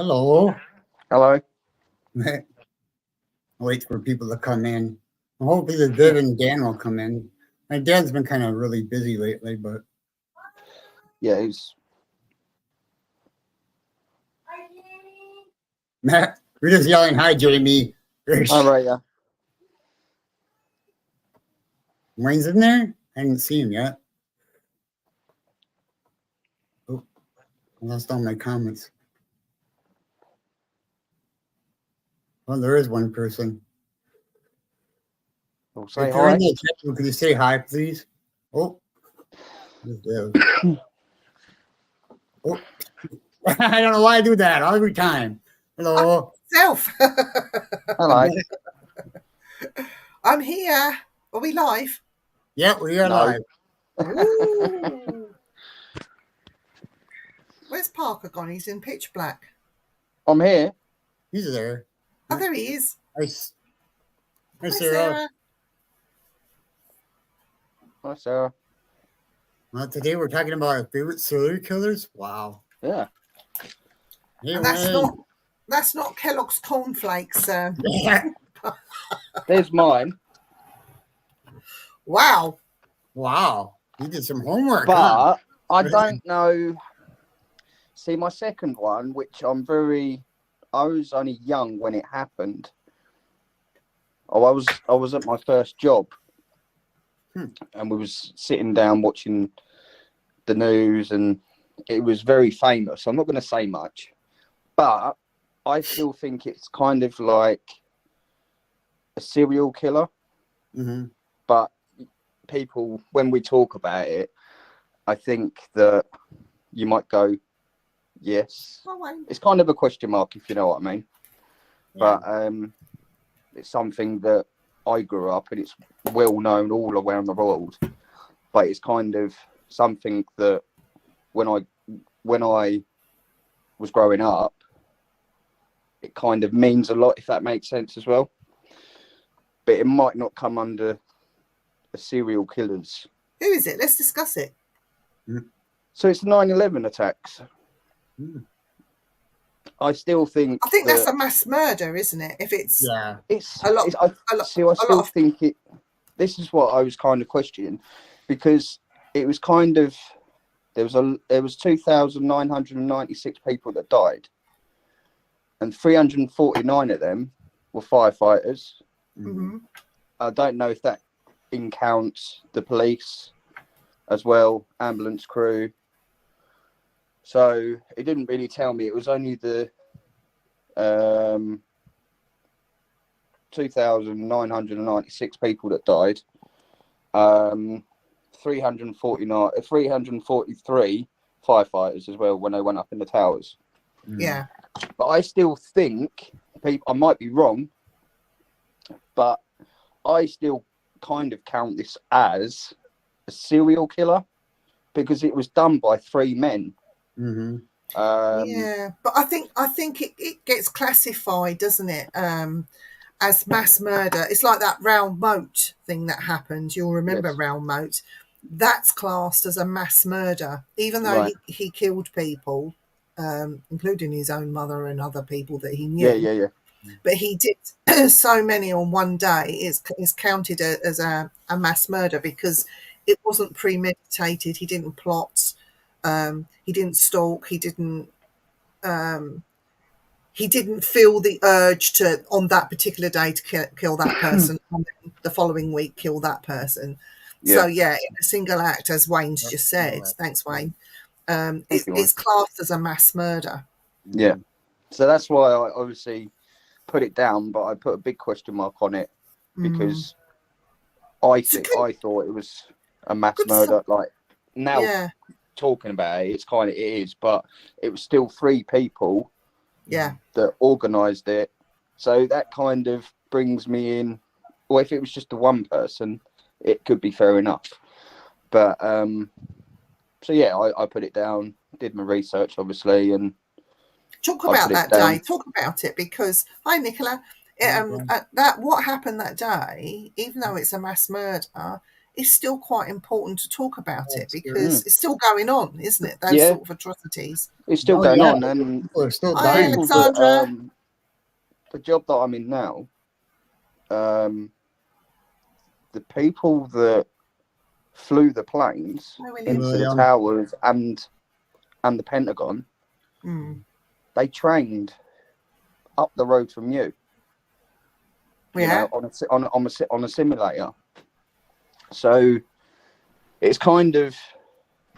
Hello. Hello. Wait for people to come in. Hopefully the Viv and Dan will come in. My dad's been kind of really busy lately, but Yeah, he's. Matt, we're just yelling, "Hi, Jamie." All right, yeah. Wayne's in there? I didn't see him yet. Oh, I lost all my comments. Well, there is one person. Well, say If you're in hi. the chat room, could you say hi, please? Oh, oh. I don't know why I do that every time. Hello. Self. Hello. I'm here. Are we live? Yeah, we are No. live. Ooh. Where's Parker gone? He's in pitch black. I'm here. He's there. Oh, there he is. Hi, Hi, Sarah. Sarah. Hi, Sarah. Well, today we're talking about our favorite serial killers. Wow. Yeah. Hey, And that's not Kellogg's cornflakes. Yeah. There's mine. Wow. Wow. You did some homework. But I don't know. See, my second one, which I was only young when it happened. Oh, I was at my first job. And we was sitting down watching the news, and it was very famous. I'm not going to say much, but I still think it's kind of like a serial killer. Mm-hmm. But people, when we talk about it, I think that you might go, yes. It's kind of a question mark, if you know what I mean. Yeah. But it's something that I grew up, and it's well known all around the world. But it's kind of something that when I was growing up, it kind of means a lot, if that makes sense as well. But it might not come under the serial killers. Who is it? Let's discuss it. So it's 9/11 attacks. I still think. I think that's a mass murder, isn't it? If it's it's a lot. I still think it. This is what I was kind of questioning, because it was kind of there was 2,996 people that died, and 349 of them were firefighters. Mm-hmm. I don't know if that counts the police as well, ambulance crew. So it didn't really tell me. It was only the 2,996 people that died. 343 firefighters as well when they went up in the towers. Yeah. But I still think, I might be wrong, but I still kind of count this as a serial killer because it was done by 3 men. Mm-hmm. Yeah, but I think it gets classified, doesn't it, as mass murder. It's like that Raoul Moat thing that happened. You'll remember Raoul Moat. That's classed as a mass murder, even though he killed people, including his own mother and other people that he knew. Yeah. But he did so many on one day. It's counted as a mass murder because it wasn't premeditated. He didn't plot. He didn't stalk. He didn't feel the urge to, on that particular day, to kill that person, and then the following week kill that person. Yeah. So in a single act, as Wayne's just said, thanks Wayne, it's classed as a mass murder. Yeah. So that's why I obviously put it down, but I put a big question mark on it because I thought it was a mass murder. Like now talking about it, it is, but it was still 3 people that organised it. So that kind of brings me in. Well, if it was just the one person, it could be fair enough. But so I put it down, did my research obviously, and talk about that day. Talk about it, because hi Nicola. That what happened that day, even though it's a mass murder, it's still quite important to talk about it because it's still going on, isn't it? Those sort of atrocities. It's still going on, and people are still Hi, dying. Alexandra. The job that I'm in now, the people that flew the planes into the towers and the Pentagon, they trained up the road from you. You know, on a simulator. So it's kind of,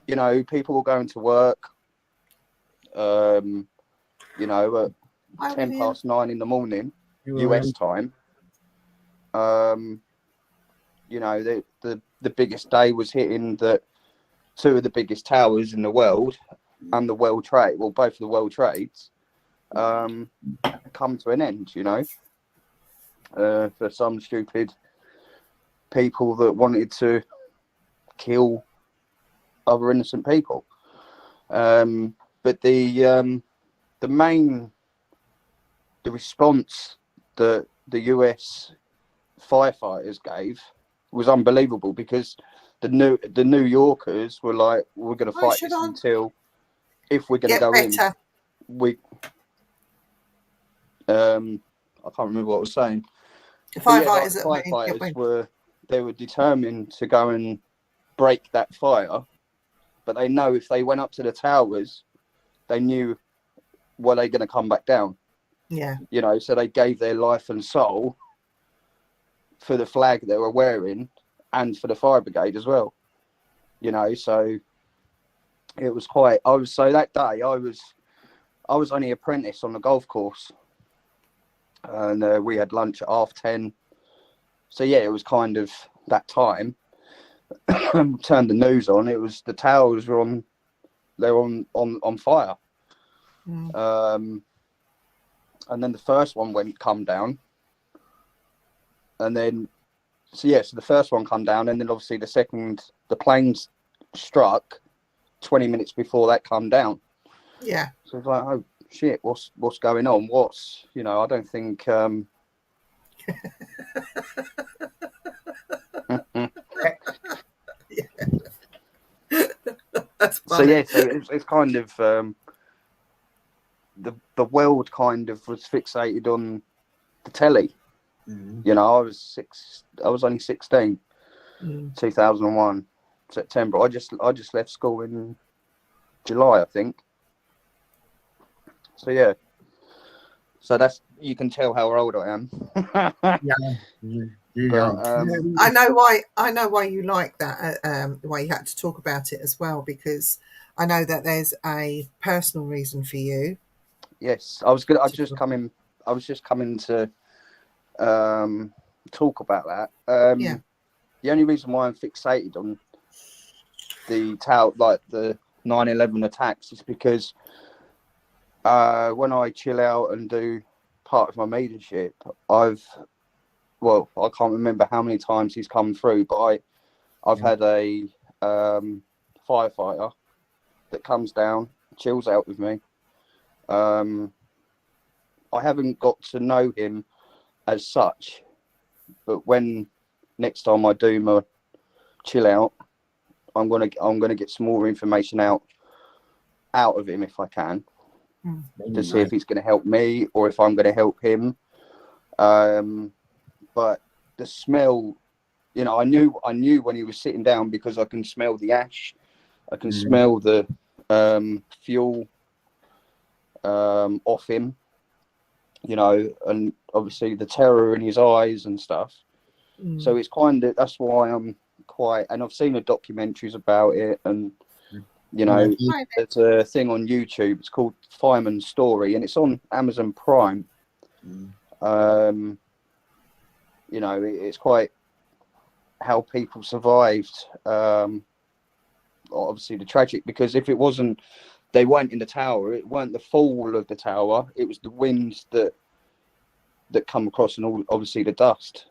you know, people were going to work, you know, at 9:10 in the morning, US time. You know, the biggest day was hitting two of the biggest towers in the world and the World Trade, well, both of the World Trades, come to an end, you know, for some stupid people that wanted to kill other innocent people. But the response that the US firefighters gave was unbelievable, because the New Yorkers were like, we're going to fight this until, if we're going to go better. I can't remember what I was saying. The firefighters, were determined to go and break that fire, but they know if they went up to the towers, they knew, were they going to come back down? Yeah. You know, so they gave their life and soul for the flag they were wearing and for the fire brigade as well. You know, so it was quite. So that day I was only apprentice on the golf course, and we had lunch at 10:30. So yeah, it was kind of that time. Turned the news on. It was the towers were on. They were on fire. And then the first one come down, and then so the first one come down, and then obviously the planes struck 20 minutes before that come down. Yeah. So it's like, oh shit, what's going on? You know, I don't think. That's So funny. so it's kind of the world kind of was fixated on the telly. You know, I was only 16, 2001 September. I just left school in July, I think. So yeah. So that's, you can tell how old I am. I know why you like that. Why you had to talk about it as well, because I know that there's a personal reason for you. Yes, I was just coming to talk about that. The only reason why I'm fixated on the 9/11 attacks is because when I chill out and do part of my mediumship, I can't remember how many times he's come through, but I've had a firefighter that comes down, chills out with me. I haven't got to know him as such, but when next time I do my chill out, I'm gonna get some more information out of him if I can, to see if he's going to help me or if I'm going to help him. But the smell, you know, I knew when he was sitting down, because I can smell the ash, I can smell the fuel off him, you know, and obviously the terror in his eyes and stuff. So it's that's why I'm quite, and I've seen the documentaries about it, and you know, there's a thing on YouTube, it's called Fireman's Story, and it's on Amazon Prime. You know, it's quite how people survived, obviously the tragic, because if it wasn't, they weren't in the tower, it weren't the fall of the tower, it was the winds that come across, and all obviously the dust.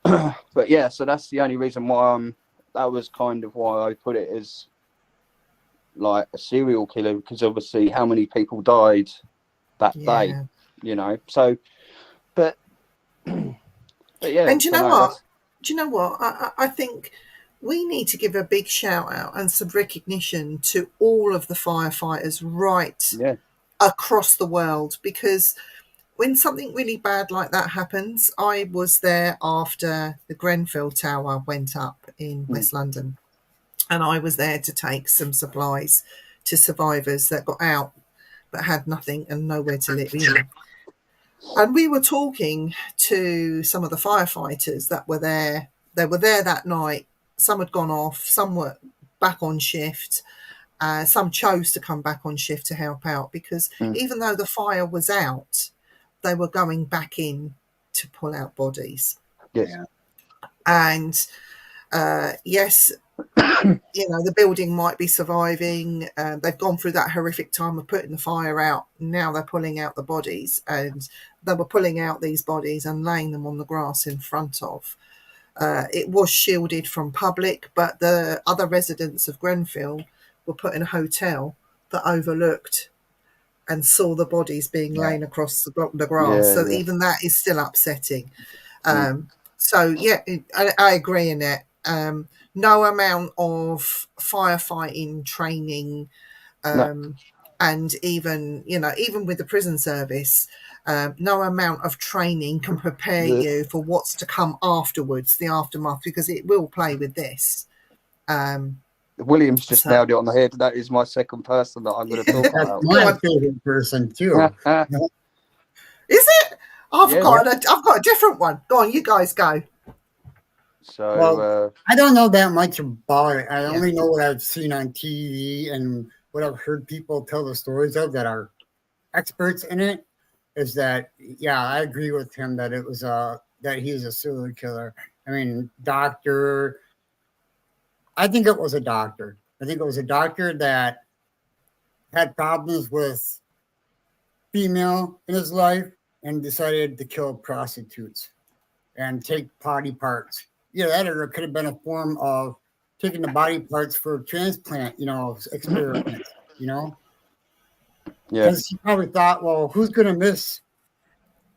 But yeah, so that's the only reason why that was kind of why I put it as like a serial killer, because obviously how many people died that day, you know. So but yeah, and you know what, do you know what? I think we need to give a big shout out and some recognition to all of the firefighters right Yeah. across the world, because when something really bad like that happens, I was there after the Grenfell Tower went up in West London, and I was there to take some supplies to survivors that got out but had nothing and nowhere to live, you know. And we were talking to some of the firefighters that were there. They were there that night. Some had gone off, some were back on shift. Some chose to come back on shift to help out, because even though the fire was out, they were going back in to pull out bodies. Yes. Yeah. And yes, you know, the building might be surviving. They've gone through that horrific time of putting the fire out. Now they're pulling out the bodies, and they were pulling out these bodies and laying them on the grass in front of. It was shielded from public, but the other residents of Grenfell were put in a hotel that overlooked and saw the bodies being laid across the grass. Yeah, So yeah. even that is still upsetting. So yeah, I agree in it. No amount of firefighting training, No. and even, you know, even with the prison service, no amount of training can prepare you for what's to come afterwards, the aftermath, because it will play with this. Williams just nailed it on the head. That is my second person that I'm going to talk That's about. my favorite person too. Is it? I've Yeah, got a different one. Go on, you guys go. So Well, I don't know that much about it. I only know what I've seen on TV and what I've heard people tell the stories of that are experts in it. Is that, yeah, I agree with him that it was that he's a serial killer. I mean, doctor. I think it was a doctor. I think it was a doctor that had problems with female in his life and decided to kill prostitutes and take body parts. Yeah, that or it could have been a form of taking the body parts for transplant, you know, experiments, you know? yeah, Because he probably thought, well, who's going to miss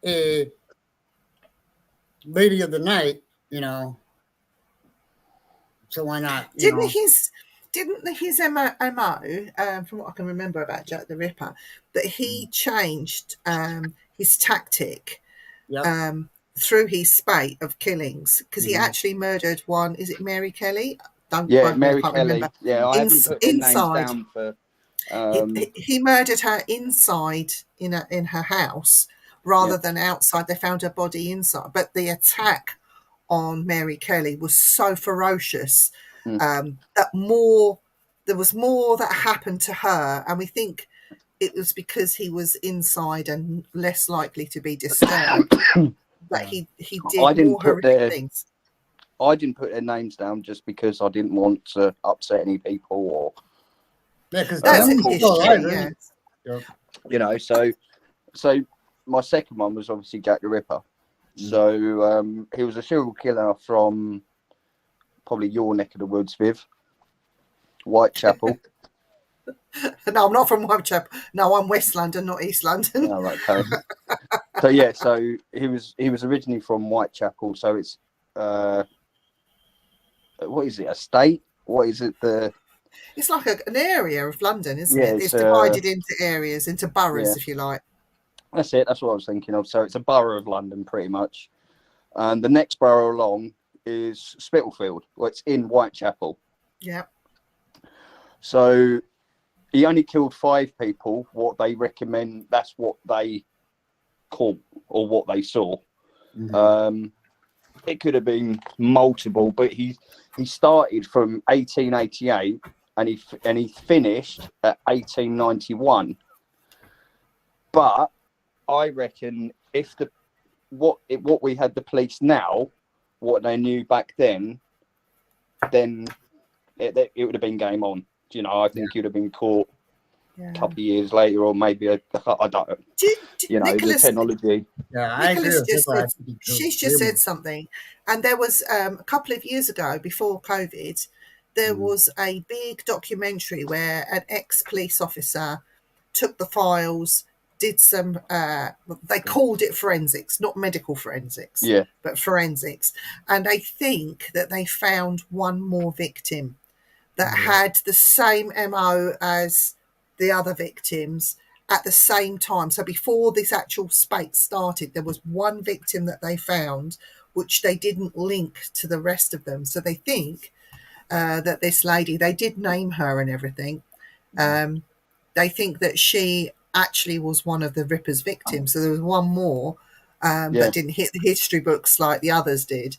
a lady of the night, you know? So why not? Didn't his MO, from what I can remember about Jack the Ripper, that he changed his tactic through his spate of killings, because he actually murdered one. Is it Mary Kelly? Don't quote me, I Mary can't Kelly. remember. Yeah, I haven't put their names Inside. down for. He murdered her inside in her house rather than outside. They found her body inside, but the attack on Mary Kelly was so ferocious that there was more that happened to her, and we think it was because he was inside and less likely to be disturbed. But he did more horrific things. I didn't put their names down just because I didn't want to upset any people, or because that's in history. You know, so my second one was obviously Jack the Ripper. So he was a serial killer from probably your neck of the woods, Viv. Whitechapel. No, I'm not from Whitechapel. No, I'm West London, not East London. Oh, right, okay. So yeah, so he was originally from Whitechapel. So it's what is it? A state? What is it? It's like an area of London, isn't it? It's it's divided into areas, into boroughs, if you like. That's it. That's what I was thinking of. So it's a borough of London, pretty much. And the next borough along is Spitalfield. Well, it's in Whitechapel. Yeah. So he only killed 5 people. What they recommend, that's what they caught or what they saw. It could have been multiple, but he started from 1888 and he finished at 1891. But I reckon if what we had the police now, what they knew back then it would have been game on. You know, I think he would have been caught a couple of years later, or maybe I don't know. You know, Nicholas, the technology. Yeah, I agree with that. She's just said something, and there was a couple of years ago, before COVID, there was a big documentary where an ex-police officer took the files, did some, they called it forensics, not medical forensics, but forensics. And I think that they found one more victim that had the same MO as the other victims at the same time. So before this actual spate started, there was one victim that they found, which they didn't link to the rest of them. So they think that this lady, they did name her and everything. They think that she actually was one of the Ripper's victims. So there was one more that didn't hit the history books like the others did.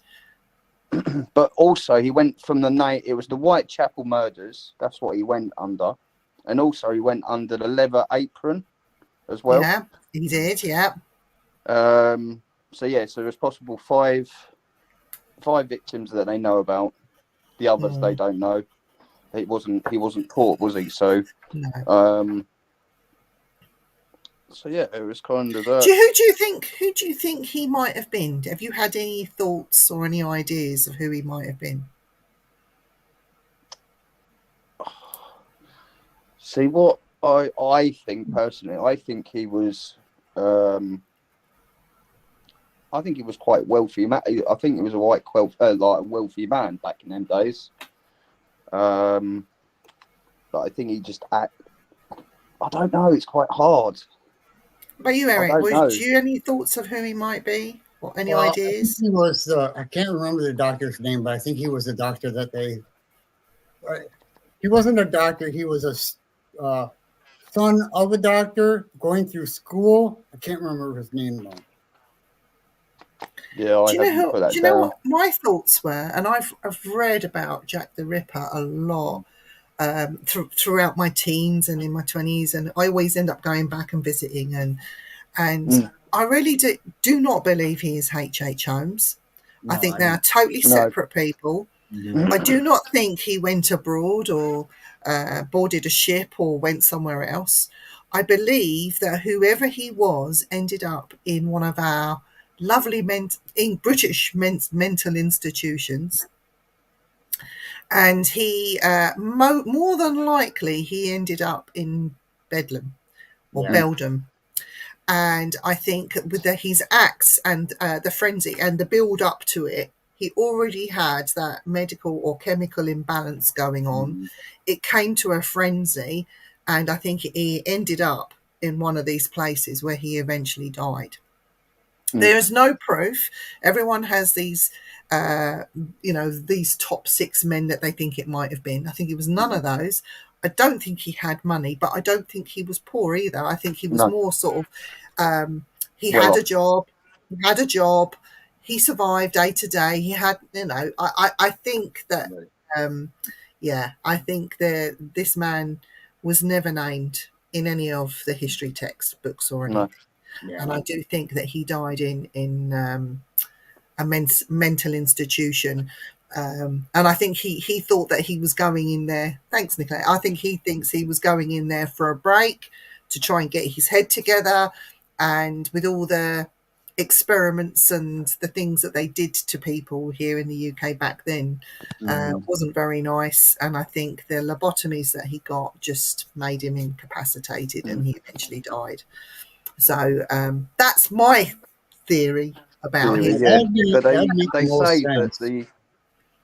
But also he went from the name, it was the Whitechapel murders. That's what he went under. And also he went under the Leather Apron as well. Yeah, he did, yeah. So there's possible five victims that they know about. The others they don't know. He wasn't caught, was he? So no. So yeah, it was kind of. Who do you think he might have been? Have you had any thoughts or any ideas of who he might have been? See, what I think personally, I think he was. I think he was quite wealthy. I think he was a wealthy man back in them days. But I think he just I don't know. It's quite hard. But you, Eric, do you have any thoughts of who he might be? Or any ideas? He was I can't remember the doctor's name, but I think he was the doctor that they. He wasn't a doctor. He was a son of a doctor going through school. I can't remember his name though. Yeah, do you know what my thoughts were? And I've read about Jack the Ripper a lot. Throughout my teens and in my 20s, and I always end up going back and visiting, and I really do not believe he is H.H. Holmes. No, I think they are totally separate people. Mm-hmm. I do not think he went abroad or boarded a ship or went somewhere else. I believe that whoever he was ended up in one of our lovely British mental institutions. And he, more than likely, he ended up in Bedlam or Beldam. And I think with his acts and the frenzy and the build up to it, he already had that medical or chemical imbalance going on. It came to a frenzy, and I think he ended up in one of these places where he eventually died. There is no proof. Everyone has these, these top 6 men that they think it might have been. I think it was none of those. I don't think he had money, but I don't think he was poor either. I think he was more sort of, he had a job. He survived day to day. He had, I think that, I think that this man was never named in any of the history textbooks or anything. Yeah. And I do think that he died in a mental institution. And I think he thought that he was going in there. Thanks, Nicola. I think he thinks he was going in there for a break to try and get his head together. And with all the experiments and the things that they did to people here in the UK back then, wasn't very nice. And I think the lobotomies that he got just made him incapacitated, and he eventually died. So that's my theory about him. Yeah. They say that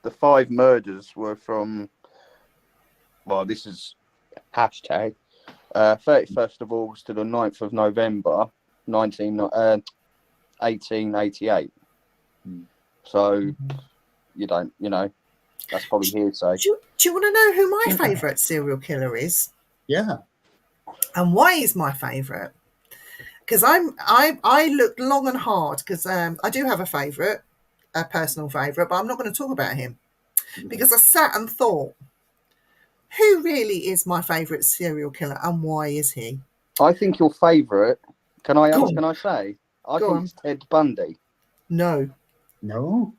the 5 murders were from, well, this is hashtag 31st of August to the 9th of November 1888. So that's probably hearsay. Do you want to know who my favourite serial killer is? Yeah. And why is my favourite? Because I looked long and hard, because I do have a personal favourite, but I'm not going to talk about him, because I sat and thought, who really is my favourite serial killer, and why is he? I think your favourite, can I say? I think it's Ted Bundy. No. No?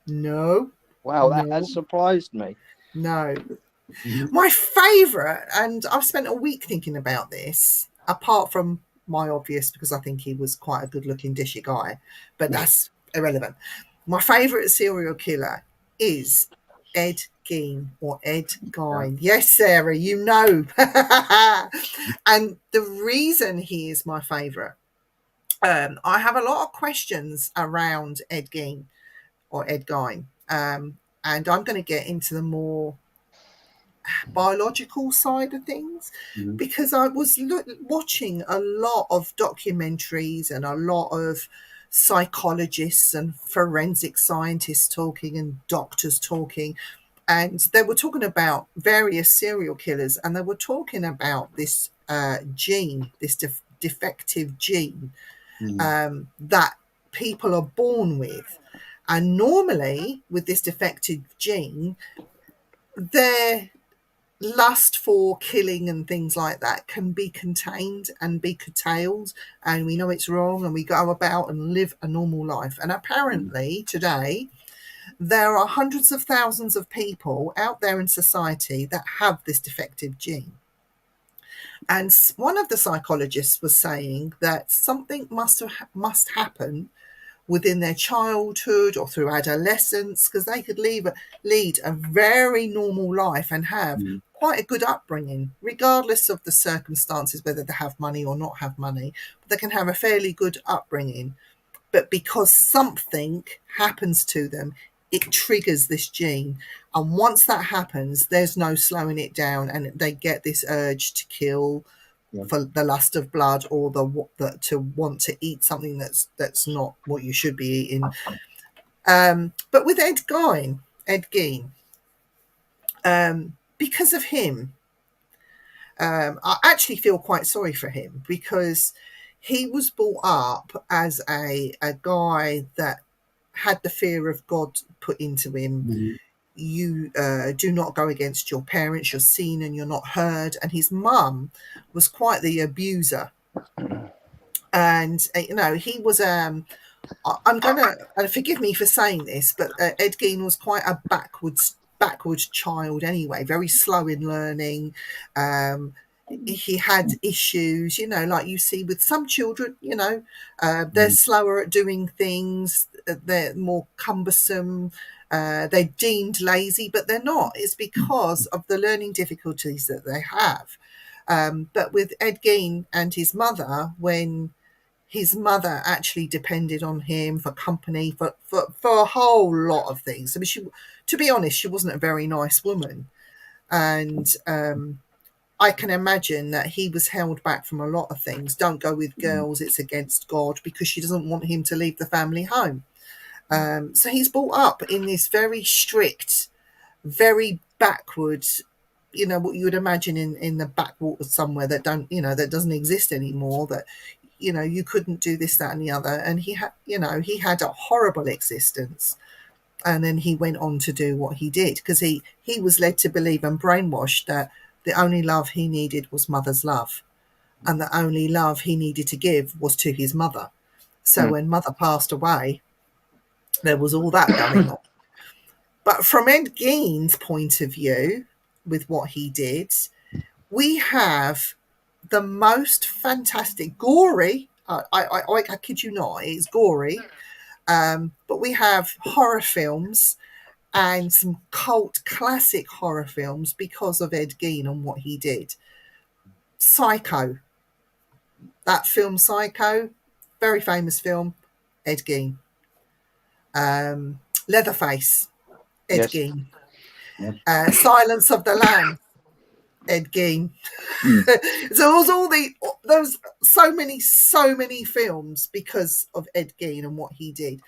No. Wow, that has surprised me. No. My favourite, and I've spent a week thinking about this, apart from my obvious, because I think he was quite a good-looking, dishy guy, but that's irrelevant. My favourite serial killer is Ed Gein or Ed Gein. Yes, Sarah, you know. And the reason he is my favourite, I have a lot of questions around Ed Gein or Ed Gein. And I'm going to get into the more biological side of things, because I was watching a lot of documentaries and a lot of psychologists and forensic scientists talking and doctors talking, and they were talking about various serial killers, and they were talking about this gene, this defective gene that people are born with. And normally with this defective gene, their lust for killing and things like that can be contained and be curtailed, and we know it's wrong, and we go about and live a normal life. And apparently today there are hundreds of thousands of people out there in society that have this defective gene. And one of the psychologists was saying that something must happen within their childhood or through adolescence, because they could lead a very normal life and have quite a good upbringing, regardless of the circumstances, whether they have money or not have money. But they can have a fairly good upbringing. But because something happens to them, it triggers this gene. And once that happens, there's no slowing it down, and they get this urge to kill for the lust of blood, or the to want to eat something that's not what you should be eating. But with Ed Gein, because of him, I actually feel quite sorry for him, because he was brought up as a guy that had the fear of God put into him. You do not go against your parents, you're seen and you're not heard. And his mum was quite the abuser. And, he was, I'm going to, and forgive me for saying this, but Ed Gein was quite a backward child anyway, very slow in learning. He had issues, like you see with some children, they're slower at doing things, they're more cumbersome, they're deemed lazy, but they're not. It's because of the learning difficulties that they have. But with Ed Gein and his mother, when his mother actually depended on him for company, for a whole lot of things. I mean, to be honest, she wasn't a very nice woman. And I can imagine that he was held back from a lot of things. Don't go with girls, it's against God, because she doesn't want him to leave the family home. So he's brought up in this very strict, very backwards, what you would imagine in the backwaters somewhere that that doesn't exist anymore, that you couldn't do this, that, and the other. And he had a horrible existence. And then he went on to do what he did, because he was led to believe and brainwashed that the only love he needed was mother's love. And the only love he needed to give was to his mother. So when mother passed away, there was all that going on. But from Ed Gein's point of view, with what he did, we have the most fantastic, gory, I kid you not, it's gory, but we have horror films and some cult classic horror films because of Ed Gein and what he did. Psycho, that film Psycho, very famous film, Ed Gein. Leatherface, Ed Gein. Silence of the Lambs, Ed Gein. So it was so many films because of Ed Gein and what he did.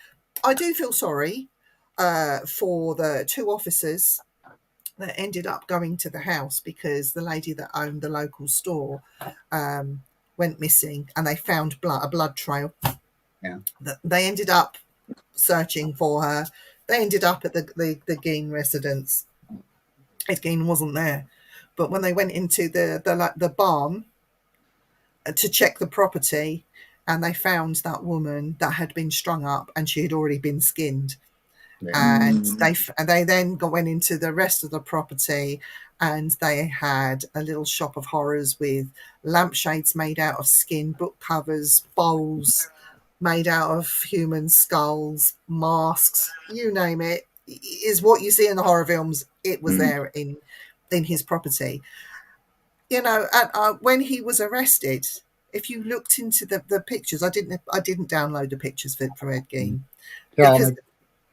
I do feel sorry for the two officers that ended up going to the house, because the lady that owned the local store went missing, and they found a blood trail. They ended up searching for her. They ended up at the Gein residence. Ed Gein wasn't there. But when they went into the barn to check the property, and they found that woman that had been strung up, and she had already been skinned. And they then went into the rest of the property, and they had a little shop of horrors with lampshades made out of skin, book covers, bowls made out of human skulls, masks, you name it. is what you see in the horror films. It was there in his property. You know, and when he was arrested, if you looked into the pictures, I didn't download the pictures from Ed Gein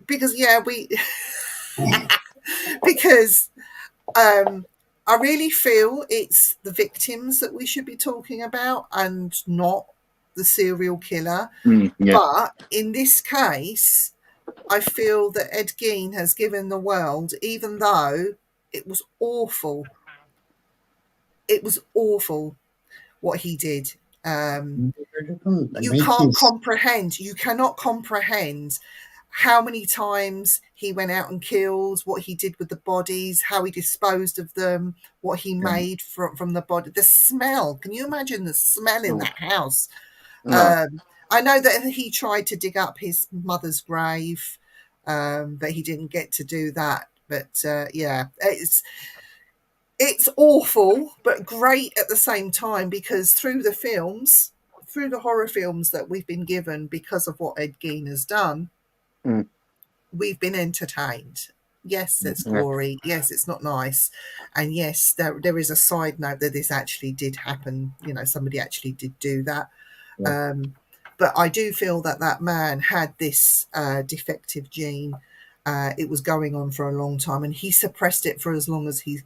because we because I really feel it's the victims that we should be talking about and not the serial killer. But in this case, I feel that Ed Gein has given the world, even though it was awful what he did. You cannot comprehend how many times he went out and killed, what he did with the bodies, how he disposed of them, what he made from the body, the smell. Can you imagine the smell in that house? No. I know that he tried to dig up his mother's grave, but he didn't get to do that. But it's awful, but great at the same time, because through the horror films that we've been given because of what Ed Gein has done, we've been entertained. Yes, it's gory. Yes, it's not nice. And yes, there is a side note that this actually did happen. You know, somebody actually did do that. But I do feel that man had this defective gene. It was going on for a long time, and he suppressed it for as long as he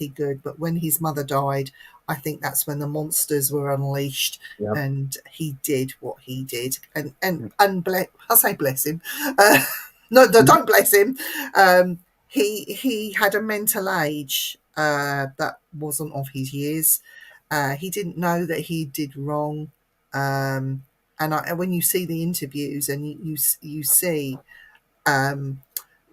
could. But when his mother died, I think that's when the monsters were unleashed, and he did what he did. And I say bless him. No, don't bless him. He had a mental age that wasn't of his years. He didn't know that he did wrong. And when you see the interviews and you see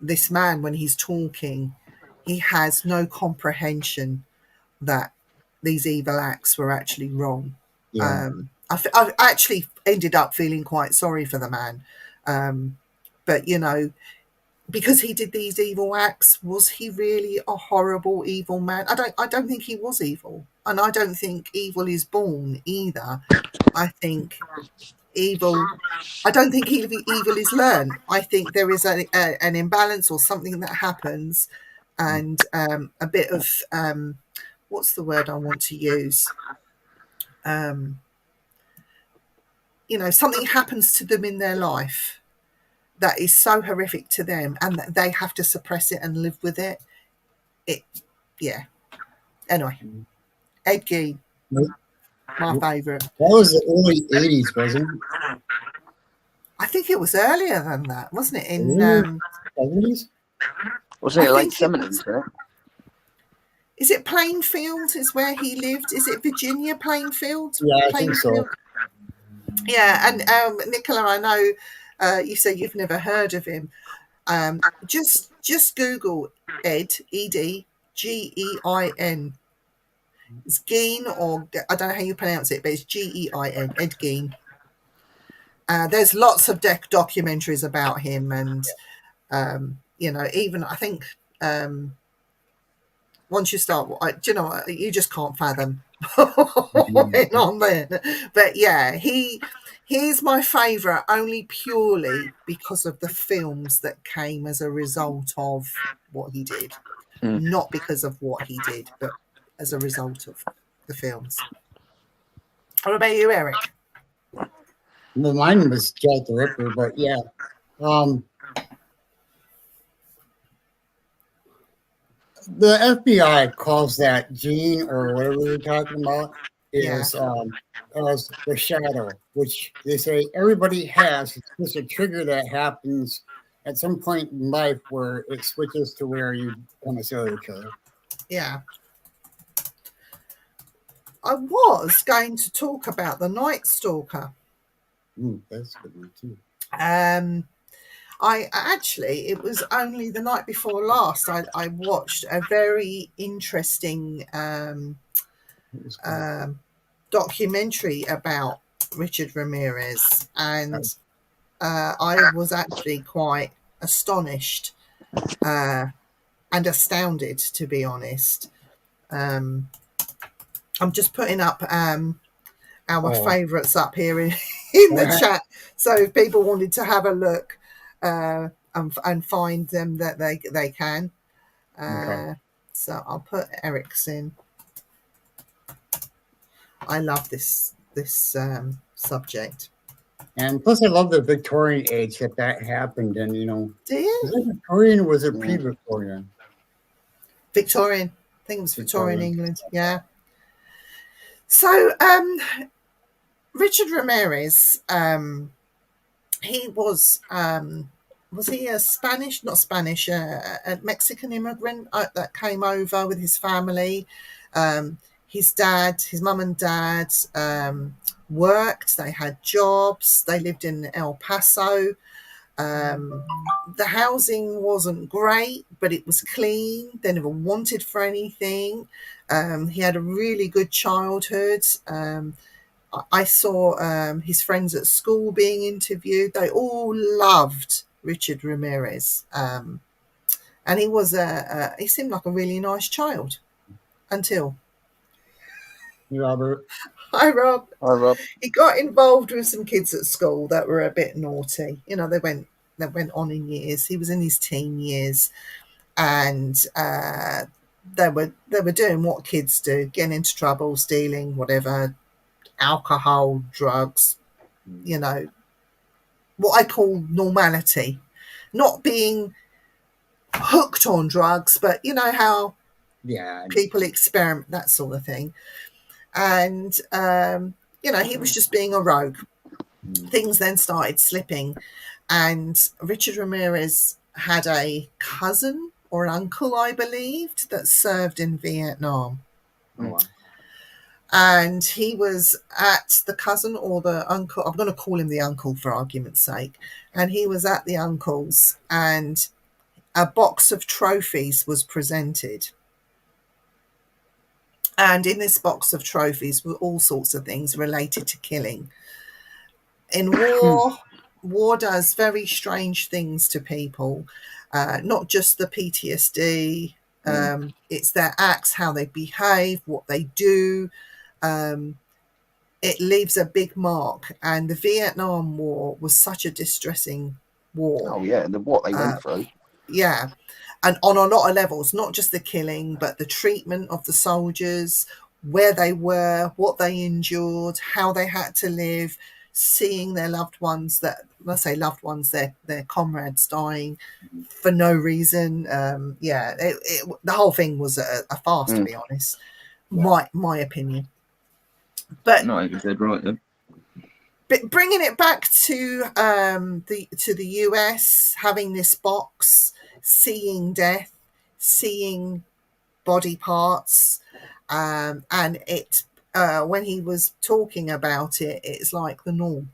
this man, when he's talking, he has no comprehension that these evil acts were actually wrong. I actually ended up feeling quite sorry for the man. But, you know, because he did these evil acts, was he really a horrible, evil man? I don't think he was evil. And I don't think evil is born either. I think I don't think evil is learned. I think there is an imbalance or something that happens, and a bit of, what's the word I want to use? You know, something happens to them in their life that is so horrific to them, and that they have to suppress it and live with it. Anyway, Ed Gein, my favourite. That was the early 80s, wasn't it? I think it was earlier than that, wasn't it? In 70s? Wasn't it late 70s, right? Is it Plainfield is where he lived? Is it Virginia, Plainfield? Yeah, I think so. Yeah, and Nicola, I know you say you've never heard of him. Just Google Ed, E-D, Gein. It's Gein, or I don't know how you pronounce it, but it's Gein, Ed Gein. There's lots of documentaries about him, and you know, even I think once you start, do you know what, you just can't fathom what went on there. But yeah, he's my favourite only purely because of the films that came as a result of what he did, not because of what he did, but as a result of the films. What about you, Eric? Well, mine was Jack the Ripper, but yeah. The FBI calls that gene, or whatever we're talking about, is as the shadow, which they say everybody has. It's just a trigger that happens at some point in life where it switches to where you become a serial killer. Yeah. I was going to talk about the Night Stalker. That's a good one too. I actually, it was only the night before last, I watched a very interesting documentary about Richard Ramirez, and I was actually quite astonished and astounded, to be honest. I'm just putting up our favourites up here in the chat. So if people wanted to have a look, and find them that they can. Okay. So I'll put Eric's in. I love this subject. And plus, I love the Victorian age that happened, and Do you? was it Victorian or was it pre-Victorian? Victorian. I think it was Victorian England. Yeah. So Richard Ramirez, he was he a Spanish, not Spanish, a Mexican immigrant that came over with his family. His mum and dad worked. They had jobs. They lived in El Paso. The housing wasn't great, but it was clean. They never wanted for anything. He had a really good childhood. I saw his friends at school being interviewed. They all loved Richard Ramirez. And he seemed like a really nice child until. Robert. Hi, Rob. Hi, Rob. He got involved with some kids at school that were a bit naughty. They went on in years. He was in his teen years, and they were doing what kids do, getting into trouble, stealing, whatever, alcohol, drugs, what I call normality. Not being hooked on drugs, but how people experiment, that sort of thing. And he was just being a rogue. Things then started slipping, and Richard Ramirez had a cousin or an uncle, I believed, that served in Vietnam. Oh, wow. And he was at the cousin or the uncle, I'm going to call him the uncle for argument's sake, and he was at the uncle's, and a box of trophies was presented. And in this box of trophies were all sorts of things related to killing. In war does very strange things to people, not just the PTSD. It's their acts, how they behave, what they do. It leaves a big mark. And the Vietnam War was such a distressing war. Oh, yeah, what they went through. Yeah. And on a lot of levels, not just the killing, but the treatment of the soldiers, where they were, what they endured, how they had to live, seeing their loved ones, their comrades dying for no reason. The whole thing was a farce, to be honest. My opinion. But no, you're dead right then. But bringing it back to the US, having this box, seeing death, seeing body parts, and it when he was talking about it, it's like the norm.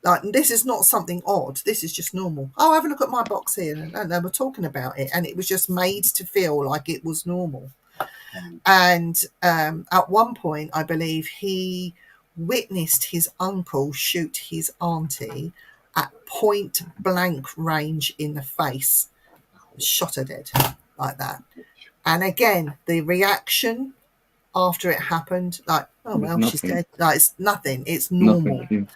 Like, this is not something odd. This is just normal. Oh, have a look at my box here, and they were talking about it, and it was just made to feel like it was normal. And at one point, I believe he witnessed his uncle shoot his auntie at point blank range in the face, shot her dead like that. And again, the reaction after it happened, like, oh well, she's dead. Like, it's nothing. It's normal. Nothing.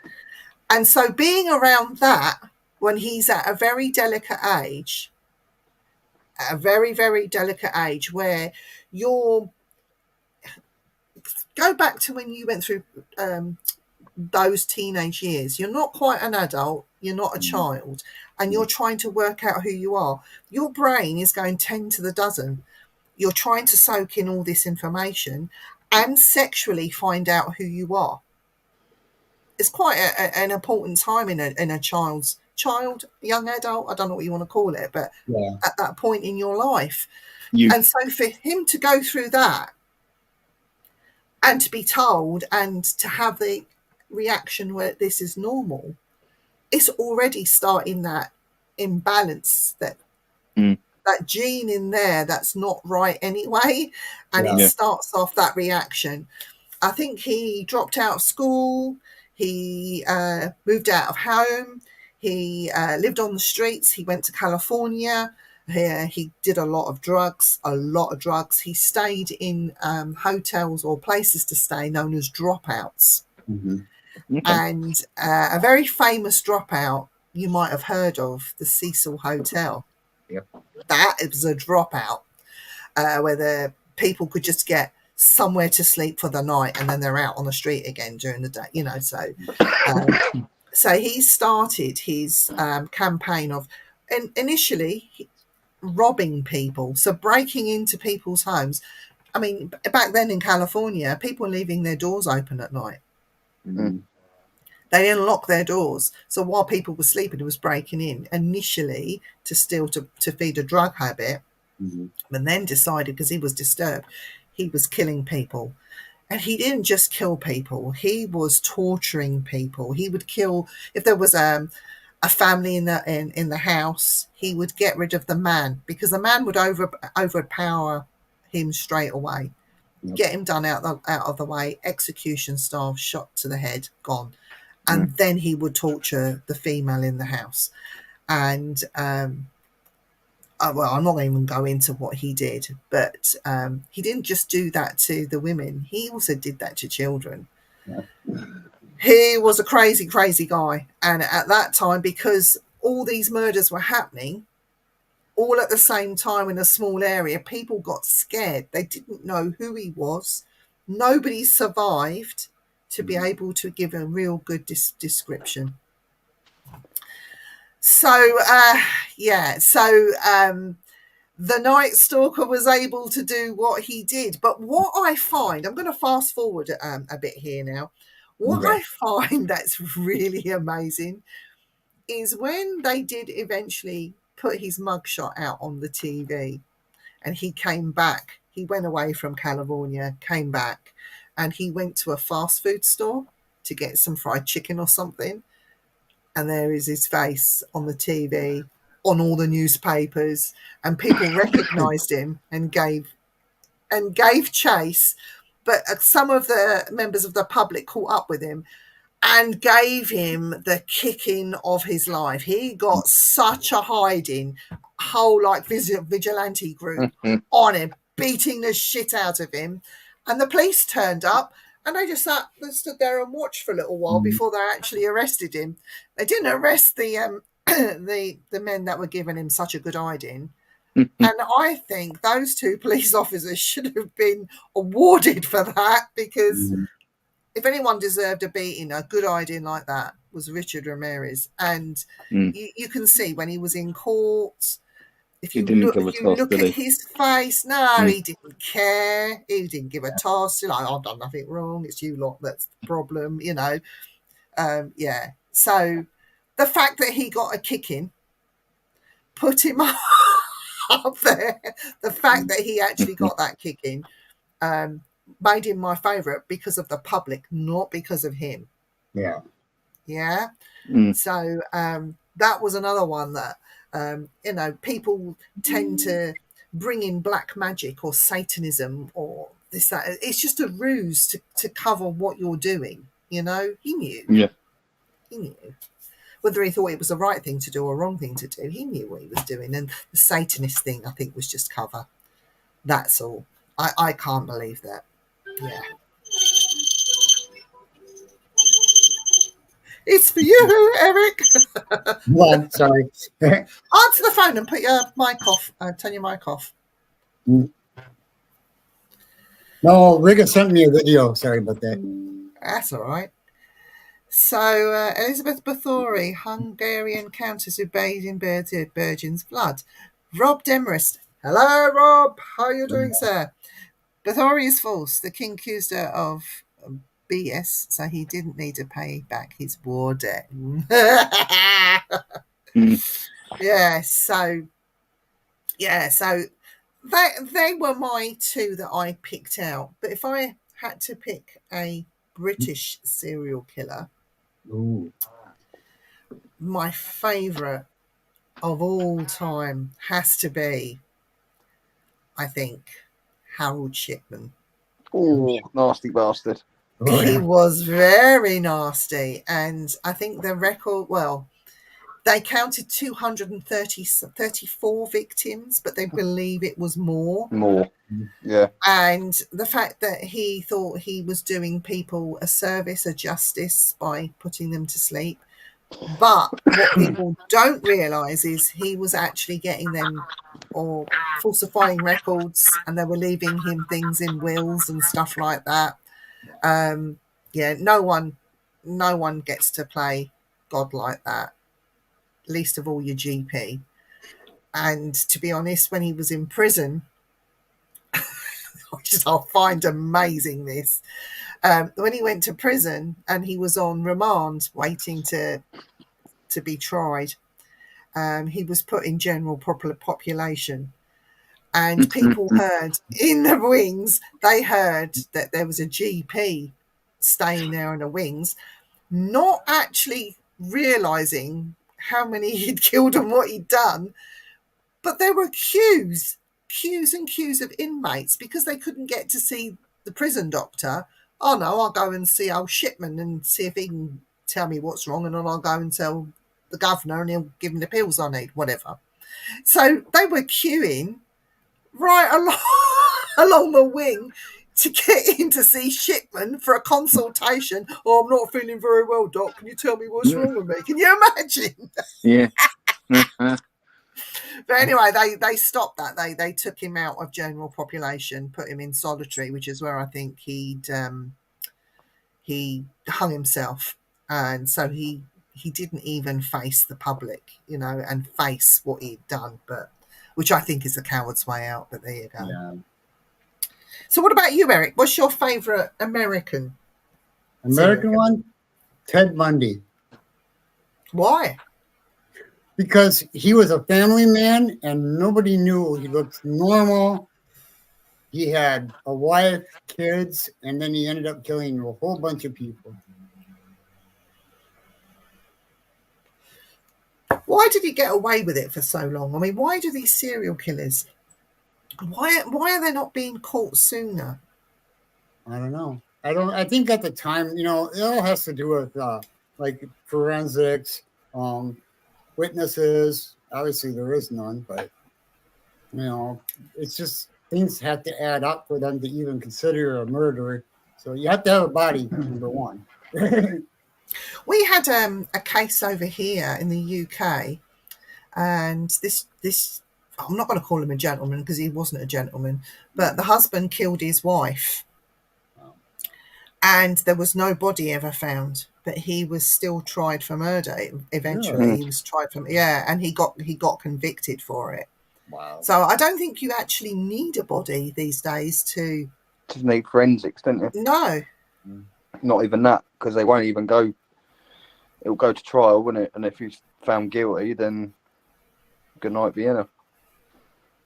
And so being around that when he's at a very delicate age, where you're, go back to when you went through those teenage years. You're not quite an adult, you're not a child, and you're trying to work out who you are. Your brain is going 10 to the dozen. You're trying to soak in all this information and sexually find out who you are. It's quite an important time in a young adult, I don't know what you want to call it, but at that point in your life. And so for him to go through that and to be told and to have the reaction where this is normal, it's already starting that imbalance, that gene in there that's not right anyway, and it starts off that reaction. I think he dropped out of school, he moved out of home, he lived on the streets, he went to California. He did a lot of drugs. He stayed in hotels or places to stay known as dropouts. And a very famous dropout you might have heard of, the Cecil Hotel. Yep. That was a dropout where the people could just get somewhere to sleep for the night, and then they're out on the street again during the day. So he started his campaign of initially robbing people, so breaking into people's homes. I mean, back then in California, people were leaving their doors open at night. Mm. They didn't lock their doors. So while people were sleeping, it was breaking in initially to steal to feed a drug habit, and then decided, because he was disturbed, he was killing people. And he didn't just kill people, he was torturing people. He would kill, if there was a family in the house, he would get rid of the man, because the man would overpower him straight away. Yep. Get him done out of the way, execution style, shot to the head, gone. And then he would torture the female in the house. And well, I'm not even going to go into what he did, but he didn't just do that to the women. He also did that to children. Yeah. He was a crazy, crazy guy. And at that time, because all these murders were happening all at the same time in a small area, people got scared. They didn't know who he was. Nobody survived to be able to give a real good description. So, the Night Stalker was able to do what he did. But what I find, I'm going to fast forward a bit here now. What I find that's really amazing is when they did eventually put his mugshot out on the TV, and he came back. He went away from California, came back, and he went to a fast food store to get some fried chicken or something. And there is his face on the TV, on all the newspapers, and people recognized him and gave chase. But some of the members of the public caught up with him and gave him the kicking of his life. He got such a hiding, whole like vigilante group on him, beating the shit out of him. And the police turned up, and they just stood there and watched for a little while before they actually arrested him. They didn't arrest the men that were giving him such a good hiding. And I think those two police officers should have been awarded for that, because if anyone deserved a beating, a good hiding like that, was Richard Ramirez. And you can see when he was in court, if you look at his face, he didn't care. He didn't give a toss. Like, I've done nothing wrong. It's you lot that's the problem, So the fact that he got a kicking put him up there. The fact that he actually got that kicking made him my favourite because of the public, not because of him. Yeah. Yeah. So that was another one that people tend to bring in black magic or Satanism or this, that. It's just a ruse to cover what you're doing. He knew. Yeah. He knew. Whether he thought it was the right thing to do or wrong thing to do, he knew what he was doing. And the Satanist thing, I think, was just cover. That's all. I can't believe that. Yeah. It's for you, Eric. What? Sorry. Answer the phone and put your mic off. Turn your mic off. No, Riga sent me a video. Sorry about that. That's all right. So, Elizabeth Bathory, Hungarian countess who bathed in Virgin's blood. Rob Demarest. Hello, Rob. How are you doing, sir? Bathory is false. The king accused her of BS, so he didn't need to pay back his war debt. So they were my two that I picked out. But if I had to pick a British serial killer, my favourite of all time has to be, I think, Harold Shipman. Oh, nasty bastard. He was very nasty. And I think the record, they counted 234 victims, but they believe it was more. Yeah. And the fact that he thought he was doing people a service, a justice, by putting them to sleep, But what people don't realise is he was actually getting them or falsifying records, and they were leaving him things in wills and stuff like that. Yeah, no one gets to play God like that, least of all your GP. And to be honest, when he was in prison, which I find amazing this, when he went to prison and he was on remand waiting to be tried, he was put in general population. And people heard in the wings, they heard that there was a GP staying there in the wings, not actually realising how many he'd killed and what he'd done. But there were queues and queues of inmates because they couldn't get to see the prison doctor. Oh no, I'll go and see old Shipman and see if he can tell me what's wrong, and then I'll go and tell the governor and he'll give me the pills I need, whatever. So they were queuing right along the wing to get in to see Shipman for a consultation. Oh, I'm not feeling very well, Doc. Can you tell me what's wrong with me? Can you imagine? Yeah. But anyway, they stopped that. They took him out of general population, put him in solitary, which is where I think he hung himself, and so he didn't even face the public, and face what he'd done. But which I think is the coward's way out. But there you go. Yeah. So what about you, Eric? What's your favourite American one? Ted Bundy. Why? Because he was a family man and nobody knew. He looked normal. He had a wife, kids, and then he ended up killing a whole bunch of people. Why did he get away with it for so long? I mean, why do these serial killers, why are they not being caught sooner? I don't know. I think at the time, it all has to do with like forensics, witnesses. Obviously there is none, but it's just things have to add up for them to even consider a murderer. So you have to have a body, number one. We had a case over here in the UK, and this I'm not going to call him a gentleman because he wasn't a gentleman, but the husband killed his wife, and there was no body ever found. But he was still tried for murder. Eventually, He was tried for and he got convicted for it. Wow! So I don't think you actually need a body these days to. Just need forensics, don't you? No. Not even that, because they won't even go. It'll go to trial, won't it? And if he's found guilty, then good night, Vienna.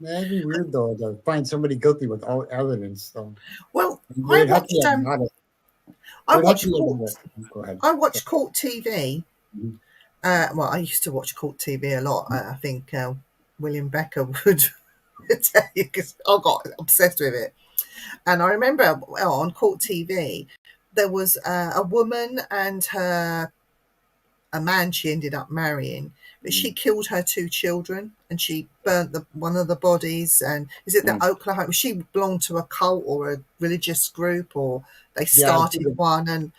That'd be weird though to find somebody guilty without evidence. So. Well, I watched Court TV. Mm-hmm. Well, I used to watch Court TV a lot. I think William Becker would tell you because I got obsessed with it. And I remember on Court TV, there was a woman and a man she ended up marrying, but she killed her 2 children and she burnt one of the bodies. And is it the Oklahoma? She belonged to a cult or a religious group, or they started one. And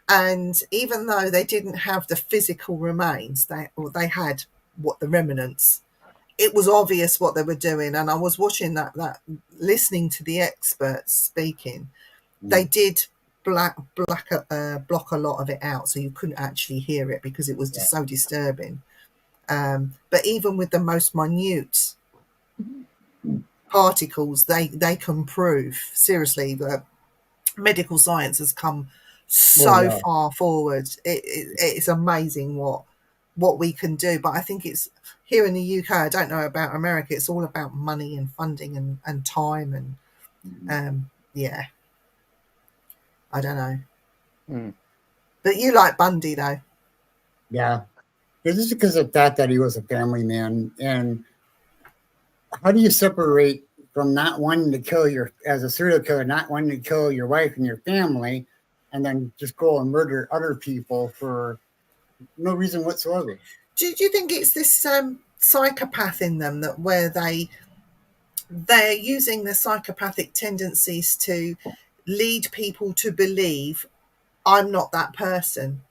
and even though they didn't have the physical remains, they had the remnants. It was obvious what they were doing, and I was watching that listening to the experts speaking. They did block a lot of it out, so you couldn't actually hear it because it was just so disturbing. But even with the most minute particles, they can prove seriously that medical science has come so far forward. It's amazing what we can do. But I think it's here in the UK. I don't know about America. It's all about money and funding and time and I don't know. But you like Bundy though. Yeah. This is because of that he was a family man. And how do you separate from not wanting to kill as a serial killer, not wanting to kill your wife and your family, and then just go and murder other people for no reason whatsoever? Do you think it's this psychopath in them that where they're using their psychopathic tendencies to lead people to believe I'm not that person?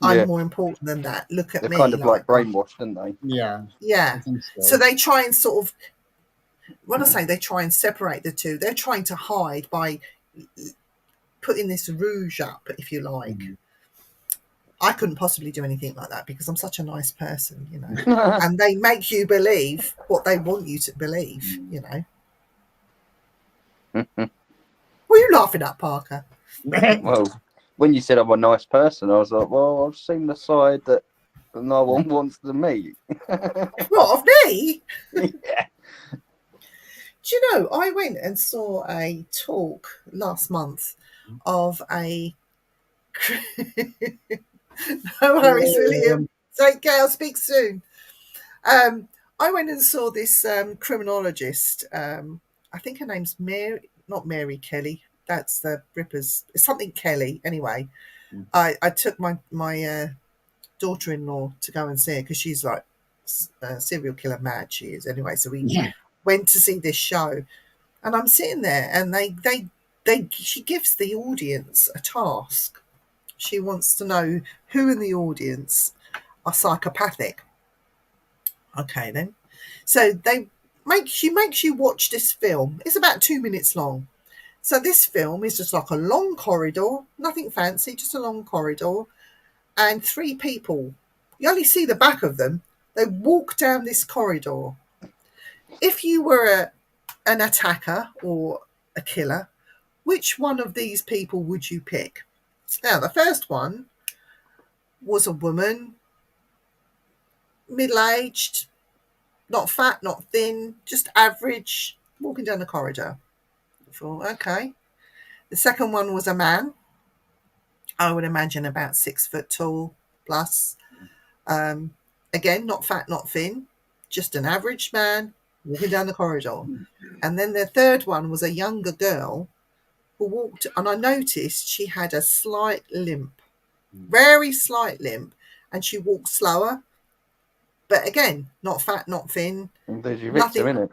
I'm more important than that. Look at They're me. kind of like brainwashed, aren't they? Yeah. Yeah. So. So they try and sort of, when I say they try and separate the two, they're trying to hide by putting this rouge up, if you like. I couldn't possibly do anything like that because I'm such a nice person, you know. And they make you believe what they want you to believe, you know. What are you laughing at, Parker? Well, when you said I'm a nice person, I was like, well, I've seen the side that no one wants to meet. What, of me? Yeah. Do you know, I went and saw a talk last month of a... No worries, William. Take care, I'll speak soon. I went and saw this criminologist. I think her name's Mary, not Mary Kelly. That's the Rippers. It's something Kelly. Anyway, I took my daughter-in-law to go and see her because she's like serial killer mad. She is anyway. So we went to see this show, and I'm sitting there, and she gives the audience a task. She wants to know who in the audience are psychopathic. Okay, then. So she makes you watch this film. It's about 2 minutes long. So this film is just like a long corridor, nothing fancy, just a long corridor, and 3 people. You only see the back of them. They walk down this corridor. If you were an attacker or a killer, which one of these people would you pick? Now, the first one was a woman, middle-aged, not fat, not thin, just average, walking down the corridor. I thought, okay. The second one was a man. I would imagine about 6 foot tall plus. Again, not fat, not thin, just an average man walking down the corridor. And then the third one was a younger girl who walked, and I noticed she had a slight limp, very slight limp, and she walked slower. But again, not fat, not thin. There's your victim, innit?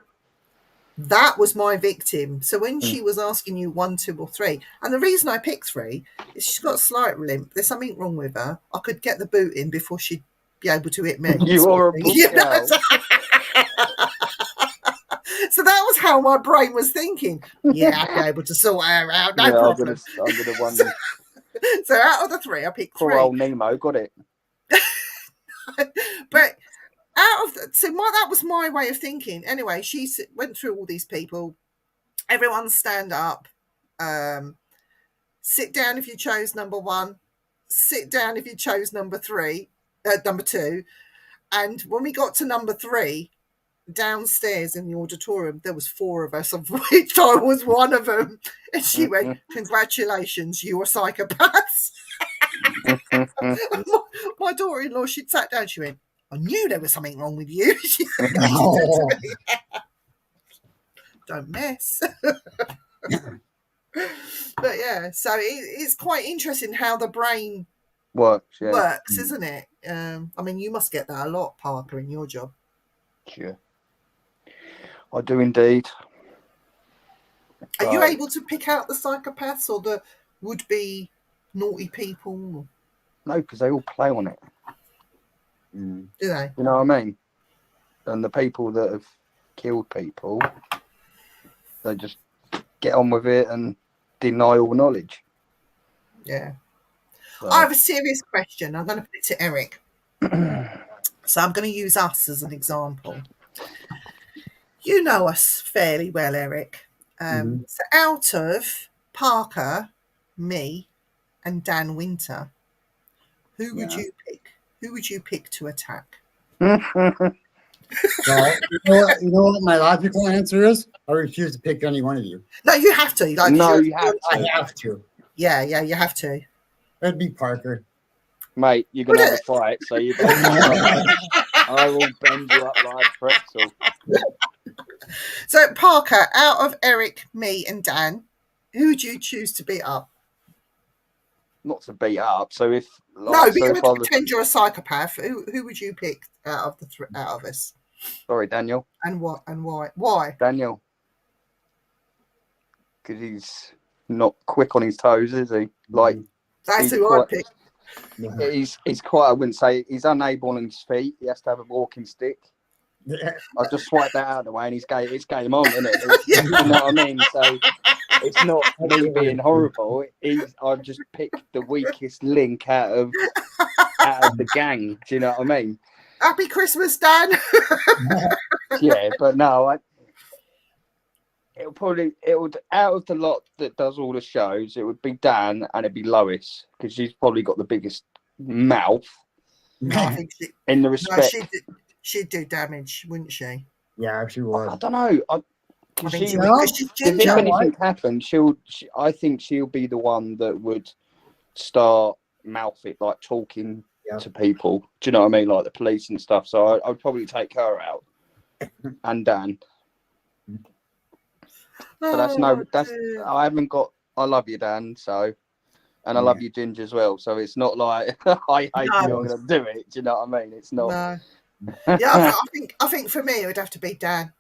That was my victim. So when she was asking you 1, 2, or 3, and the reason I picked 3 is she's got a slight limp. There's something wrong with her. I could get the boot in before she'd be able to hit me. You are a book girl. So that was how my brain was thinking. Yeah, I'd be able to sort her out. No problem. I'm gonna wonder. So out of the 3, I picked 3. Poor old Nemo got it. But that was my way of thinking. Anyway, she went through all these people. Everyone stand up. Sit down if you chose number 1. Sit down if you chose number 2. And when we got to number 3, downstairs in the auditorium, there was 4 of us, of which I was one of them. And she went, "Congratulations, you are psychopaths." My daughter-in-law, she'd sat down, she went, "I knew there was something wrong with you." She said to me, "Don't mess." But yeah, so it's quite interesting how the brain works, isn't it? I mean, you must get that a lot, Parker, in your job. Sure. I do indeed. Are you able to pick out the psychopaths or the would-be naughty people? No, because they all play on it. Do they? You know what I mean? And the people that have killed people, they just get on with it and deny all knowledge. Yeah. So. I have a serious question. I'm going to put it to Eric. So I'm going to use us as an example. You know us fairly well, Eric. So out of Parker, me, and Dan Winter, who would you pick? Who would you pick to attack? Well, you know what my logical answer is? I refuse to pick any one of you. No, you have to. Like, no, you have to. I have to. Yeah, you have to. That'd be Parker. Mate, you're going to have a fight, so you better. I will bend you up like a pretzel. So, Parker, out of Eric, me, and Dan, who would you choose to beat up? Not to beat up. So if pretend you're a psychopath, who would you pick out of us? Sorry, Daniel. And what? And why? Why? Daniel. Because he's not quick on his toes, is he? Like that's who I'd pick. He's quite. I wouldn't say he's unable on his feet. He has to have a walking stick. Yeah. I just swipe that out of the way, and it's game on, isn't it? You know what I mean? So it's not me being horrible. I've just picked the weakest link out of the gang. Do you know what I mean? Happy Christmas, Dan. Yeah, but no, it would out of the lot that does all the shows, it would be Dan and it'd be Lois because she's probably got the biggest mouth. I think in the respect. No, she'd do damage, wouldn't she? Yeah, she would. I don't know. She's if ginger. anything happened, I think she'll be the one that would start mouth it, like talking to people. Do you know what I mean? Like the police and stuff. So I'd probably take her out and Dan. But I haven't got. I love you, Dan. So, and I love you, Ginger, as well. So it's not like I hate you. I'm gonna do it. Do you know what I mean? It's not. No. Yeah, I think for me it would have to be Dan.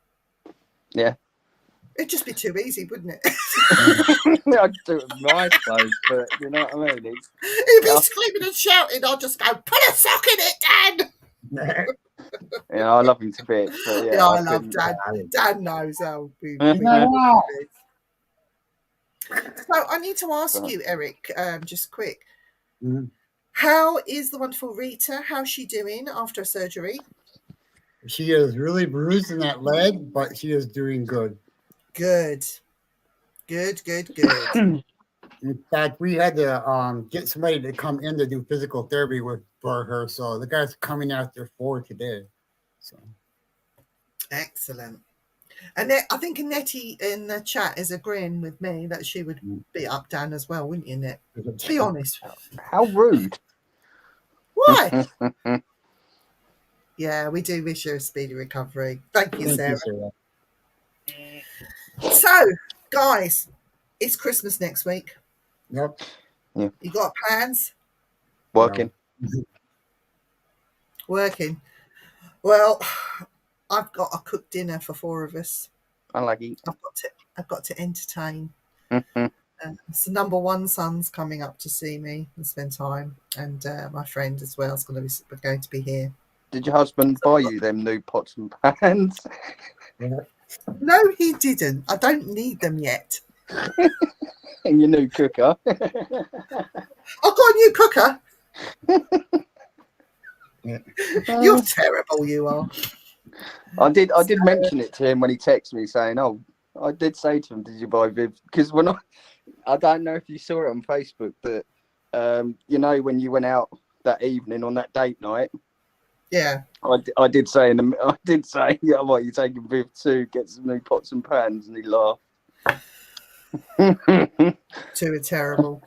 Yeah. It'd just be too easy, wouldn't it? I'd do it with my clothes, but you know what I mean? He'd be screaming and shouting. I'll just go, put a sock in it, Dan. Yeah, I love him to bits. But I love Dan. Dan knows how. So I need to ask you, Eric, just quick. Mm-hmm. How is the wonderful Rita? How's she doing after surgery? She is really bruised in that leg, but she is doing good. Good. In fact, we had to get somebody to come in to do physical therapy for her. So the guy's coming after 4 today. So excellent. And I think Nettie in the chat is agreeing with me that she would be up Dan as well, wouldn't you, Net? Be honest. How rude. Why? Yeah, we do wish her a speedy recovery. Thank you, Sarah. So, guys, it's Christmas next week. Yep. Yeah. You got plans? Working. Working. Well, I've got a cooked dinner for 4 of us. I like it. I've got to entertain. So number 1 son's coming up to see me and spend time, and my friend as well is going to be here. Did your husband buy you them new pots and pans? No, he didn't. I don't need them yet. And your new cooker. I've got a new cooker. You're terrible, you are. I did mention it to him when he texted me saying, "Oh, I did say to him, did you buy Viv?" Because when I don't know if you saw it on Facebook, but you know when you went out that evening on that date night. Yeah. I did say, yeah, what, you're taking Viv to get some new pots and pans, and he laughed. 2 are terrible.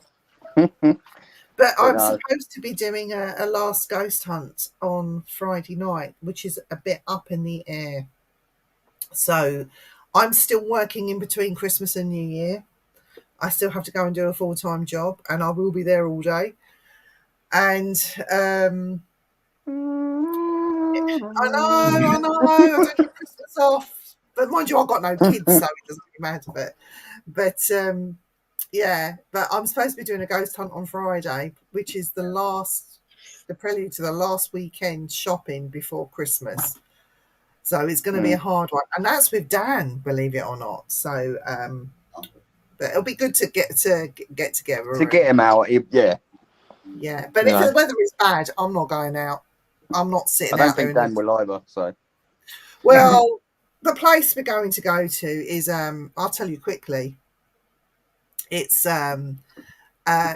But I'm supposed to be doing a last ghost hunt on Friday night, which is a bit up in the air. So I'm still working in between Christmas and New Year. I still have to go and do a full-time job, and I will be there all day. And I know, I don't get Christmas off. But mind you, I've got no kids, so it doesn't really matter. But yeah, but I'm supposed to be doing a ghost hunt on Friday, which is the prelude to the last weekend shopping before Christmas. So it's going to be a hard one, and that's with Dan, believe it or not. So, but it'll be good to get together to get him out. Yeah. But if the weather is bad, I'm not going out. I'm not sitting out. I don't think Dan will either. So, well, the place we're going to go to is I'll tell you quickly. It's a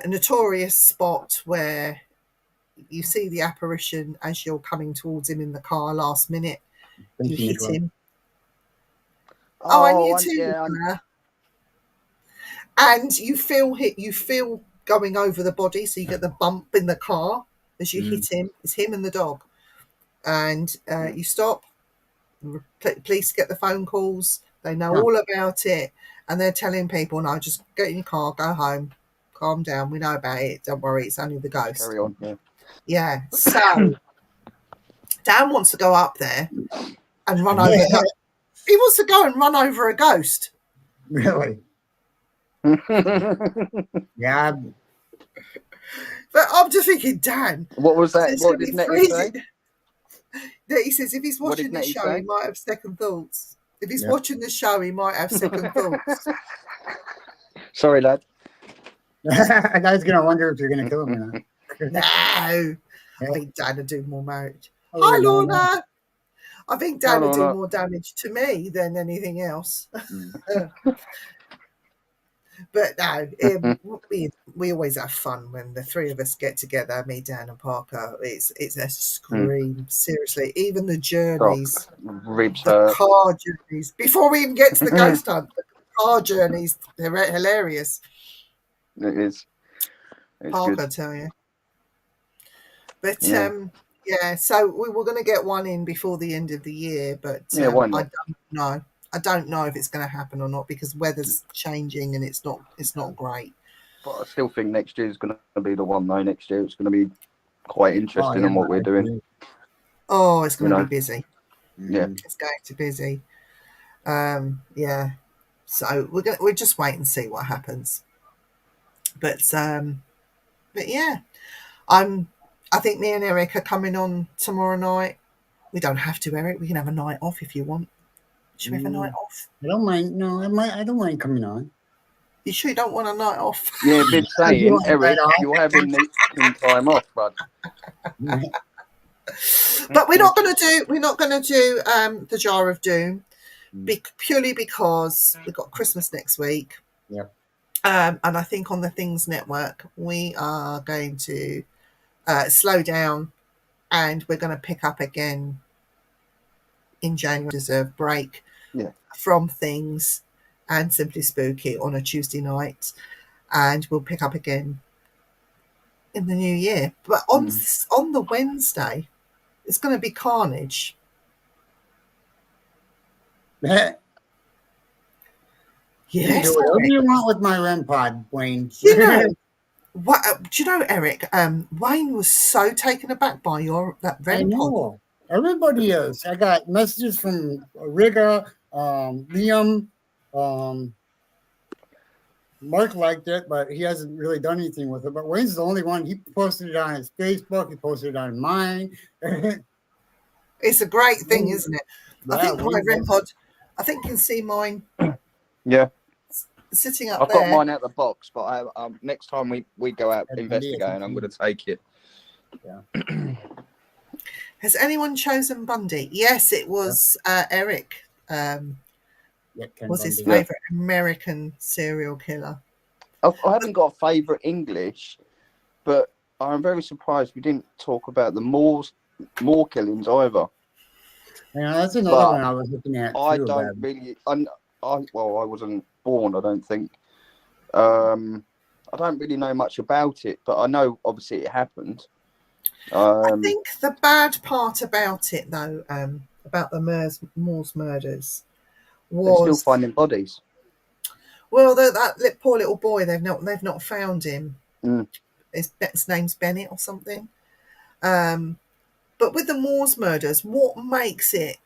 notorious spot where you see the apparition as you're coming towards him in the car last minute. You hit him. And you too. Yeah, and you feel going over the body, so you get the bump in the car as you hit him. It's him and the dog. And you stop. Police get the phone calls. They know all about it. And they're telling people, no, just get in your car, go home, calm down. We know about it. Don't worry, it's only the ghost. Carry on. Yeah. So Dan wants to go up there and run over. He wants to go and run over a ghost. Really? Yeah. But I'm just thinking, Dan. What was that? It's What going to did be Nettie say? freezing. That he says if he's What did watching the Nettie show, say? he might have second thoughts. If he's Yeah. watching the show, he might have second thoughts. Sorry, lad. A guy's gonna wonder if you're gonna kill him or not. No. I Yeah. think Dan would do more damage. Oh, Hi, yeah, no, Lorna. I think Dan No, would do Lorna. more damage to me than anything else. no. But no, we always have fun when the three of us get together, me, Dan, and Parker. It's a scream, seriously. Even the journeys, Ribs the hurt. car journeys, before we even get to the ghost hunt, the car journeys, they're hilarious. It is. It's Parker, good. I tell you. But Yeah. yeah, so we were going to get one in before the end of the year, but Yeah, why not? I don't know. I don't know if it's going to happen or not because weather's changing and it's not great. But I still think next year is going to be the one, though. Next year it's going to be quite interesting yeah, in what we're doing. Oh, it's going You to know. be busy. Yeah. It's going to be busy. Yeah. So we'll just wait and see what happens. But yeah, I think me and Eric are coming on tomorrow night. We don't have to, Eric. We can have a night off if you want. Should we have a night off? I don't mind. No, I don't mind coming on. You sure you don't want a night off? Yeah, been saying, want Eric, that off. you're having some time off, bud. But we're not going to do the Jar of Doom purely because we've got Christmas next week. Yeah. And I think on the Things Network we are going to slow down, and we're going to pick up again in January. Deserve break from Things and Simply Spooky on a Tuesday night, and we'll pick up again in the new year. But on the Wednesday, it's going to be Carnage. Yeah. Yes, do whatever you want with my REM pod, Wayne. You know, what? Do you know, Eric? Wayne was so taken aback by that REM pod. Everybody is. I got messages from Riga, Liam, Mark liked it, but he hasn't really done anything with it. But Wayne's the only one. He posted it on his Facebook. He posted it on mine. It's a great thing, isn't it? Yeah, I think my REM pod. I think you can see mine. Yeah. Sitting up I've there. got mine out the box, but next time we go out investigating, I'm going to take it. Yeah. Has anyone chosen Bundy? Yes, it was Eric. Was his favourite American serial killer. I haven't got a favourite English, but I'm very surprised we didn't talk about the Moor killings either. Yeah, that's another one I was looking at. I don't really. I wasn't born. I don't think. I don't really know much about it, but I know obviously it happened. I think the bad part about it, though, about the Moors murders, was they're still finding bodies. Well, that poor little boy, they've not found him. His name's Bennett or something. But with the Moors murders, what makes it?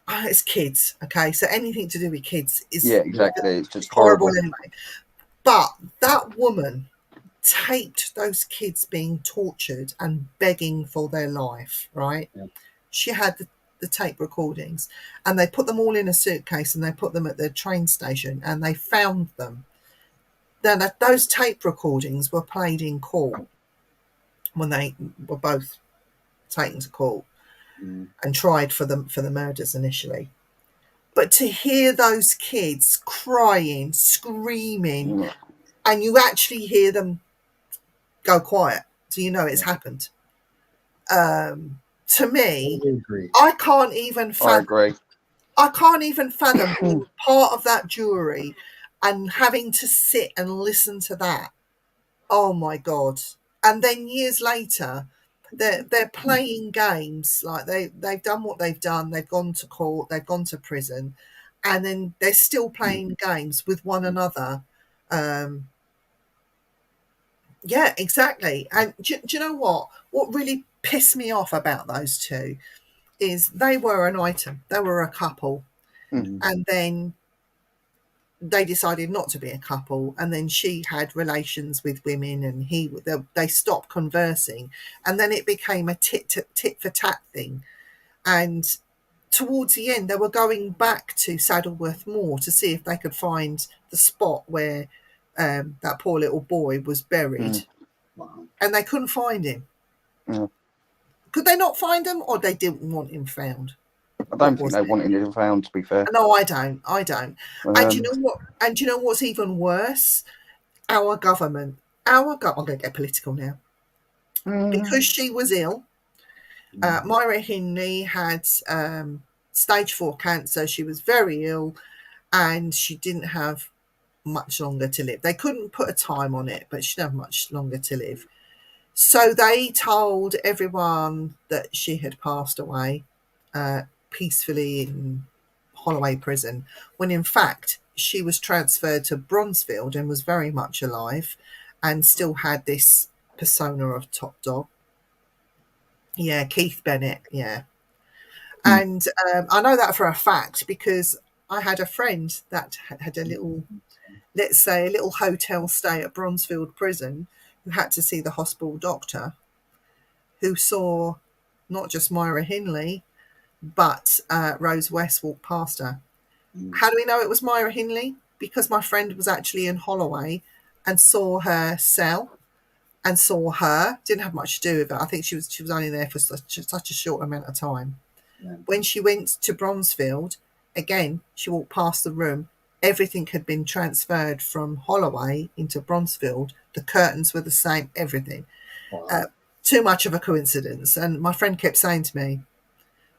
It's kids, okay? So anything to do with kids is exactly. It's just horrible anyway. But that woman taped those kids being tortured and begging for their life, right? Yeah. She had the tape recordings, and they put them all in a suitcase and they put them at the train station, and they found them. Then those tape recordings were played in court when they were both taken to court and tried for the murders initially. But to hear those kids crying, screaming, and you actually hear them go quiet, so you know it's happened. To me, I can't even fathom. I agree. I can't even fathom being part of that jury and having to sit and listen to that. Oh my God! And then years later, they're playing games, like they've done what they've done. They've gone to court. They've gone to prison, and then they're still playing games with one another. Yeah, exactly. And do you know what? What really pissed me off about those two is they were an item. They were a couple. And then they decided not to be a couple, and then she had relations with women, and they stopped conversing, and then it became a tit for tat thing. And towards the end, they were going back to Saddleworth Moor to see if they could find the spot where that poor little boy was buried, and they couldn't find him. Could they not find him, or they didn't want him found? I don't think they wanted him found, to be fair. No, I don't. And you know what? And you know what's even worse? Our government. I'm going to get political now. Because she was ill, Myra Hindley had stage 4 cancer. She was very ill, and she didn't have much longer to live. They couldn't put a time on it, but she didn't have much longer to live. So they told everyone that she had passed away peacefully in Holloway prison, when in fact she was transferred to Bronzefield and was very much alive and still had this persona of top dog. Yeah, Keith Bennett, yeah. And I know that for a fact because I had a friend that had a little, let's say, a little hotel stay at Bronzefield prison, who had to see the hospital doctor, who saw not just Myra Hindley, but Rose West walk past her. How do we know it was Myra Hindley? Because my friend was actually in Holloway and saw her cell and saw her. Didn't have much to do with it. I think she was only there for such a short amount of time. Yeah. When she went to Bronzefield, again, she walked past the room. Everything had been transferred from Holloway into Bronzefield. The curtains were the same, everything. Wow. Too much of a coincidence. And my friend kept saying to me,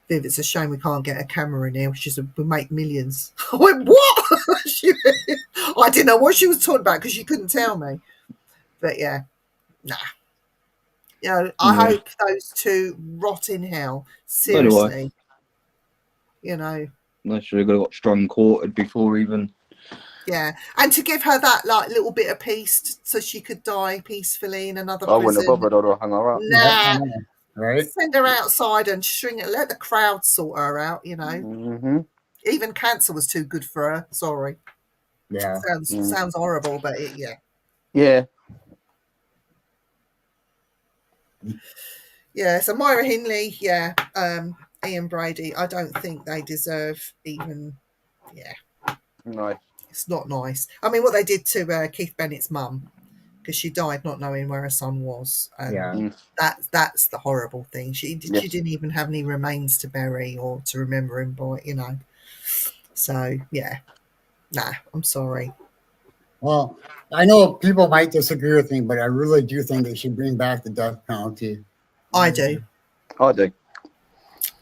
Viv, it's a shame we can't get a camera in here. She said, we make millions. I went, what? I didn't know what she was talking about because she couldn't tell me. But yeah, nah. You know, I hope those two rot in hell. Seriously. You know. They should have got strong quartered before even. Yeah, and to give her that like little bit of peace so she could die peacefully in another prison. I wouldn't have bothered. I'd have hung her up. Nah. Right. Send her outside and string it. Let the crowd sort her out. You know. Even cancer was too good for her. Sorry. Yeah. Sounds horrible, but yeah. Yeah. Yeah. So Myra Hindley, yeah. Ian Brady. I don't think they deserve even. Yeah. No. It's not nice. I mean, what they did to Keith Bennett's mum, because she died not knowing where her son was. That's the horrible thing. She didn't even have any remains to bury or to remember him by, you know. So yeah, nah, I'm sorry. Well, I know people might disagree with me, but I really do think they should bring back the death penalty. I do. Mm-hmm.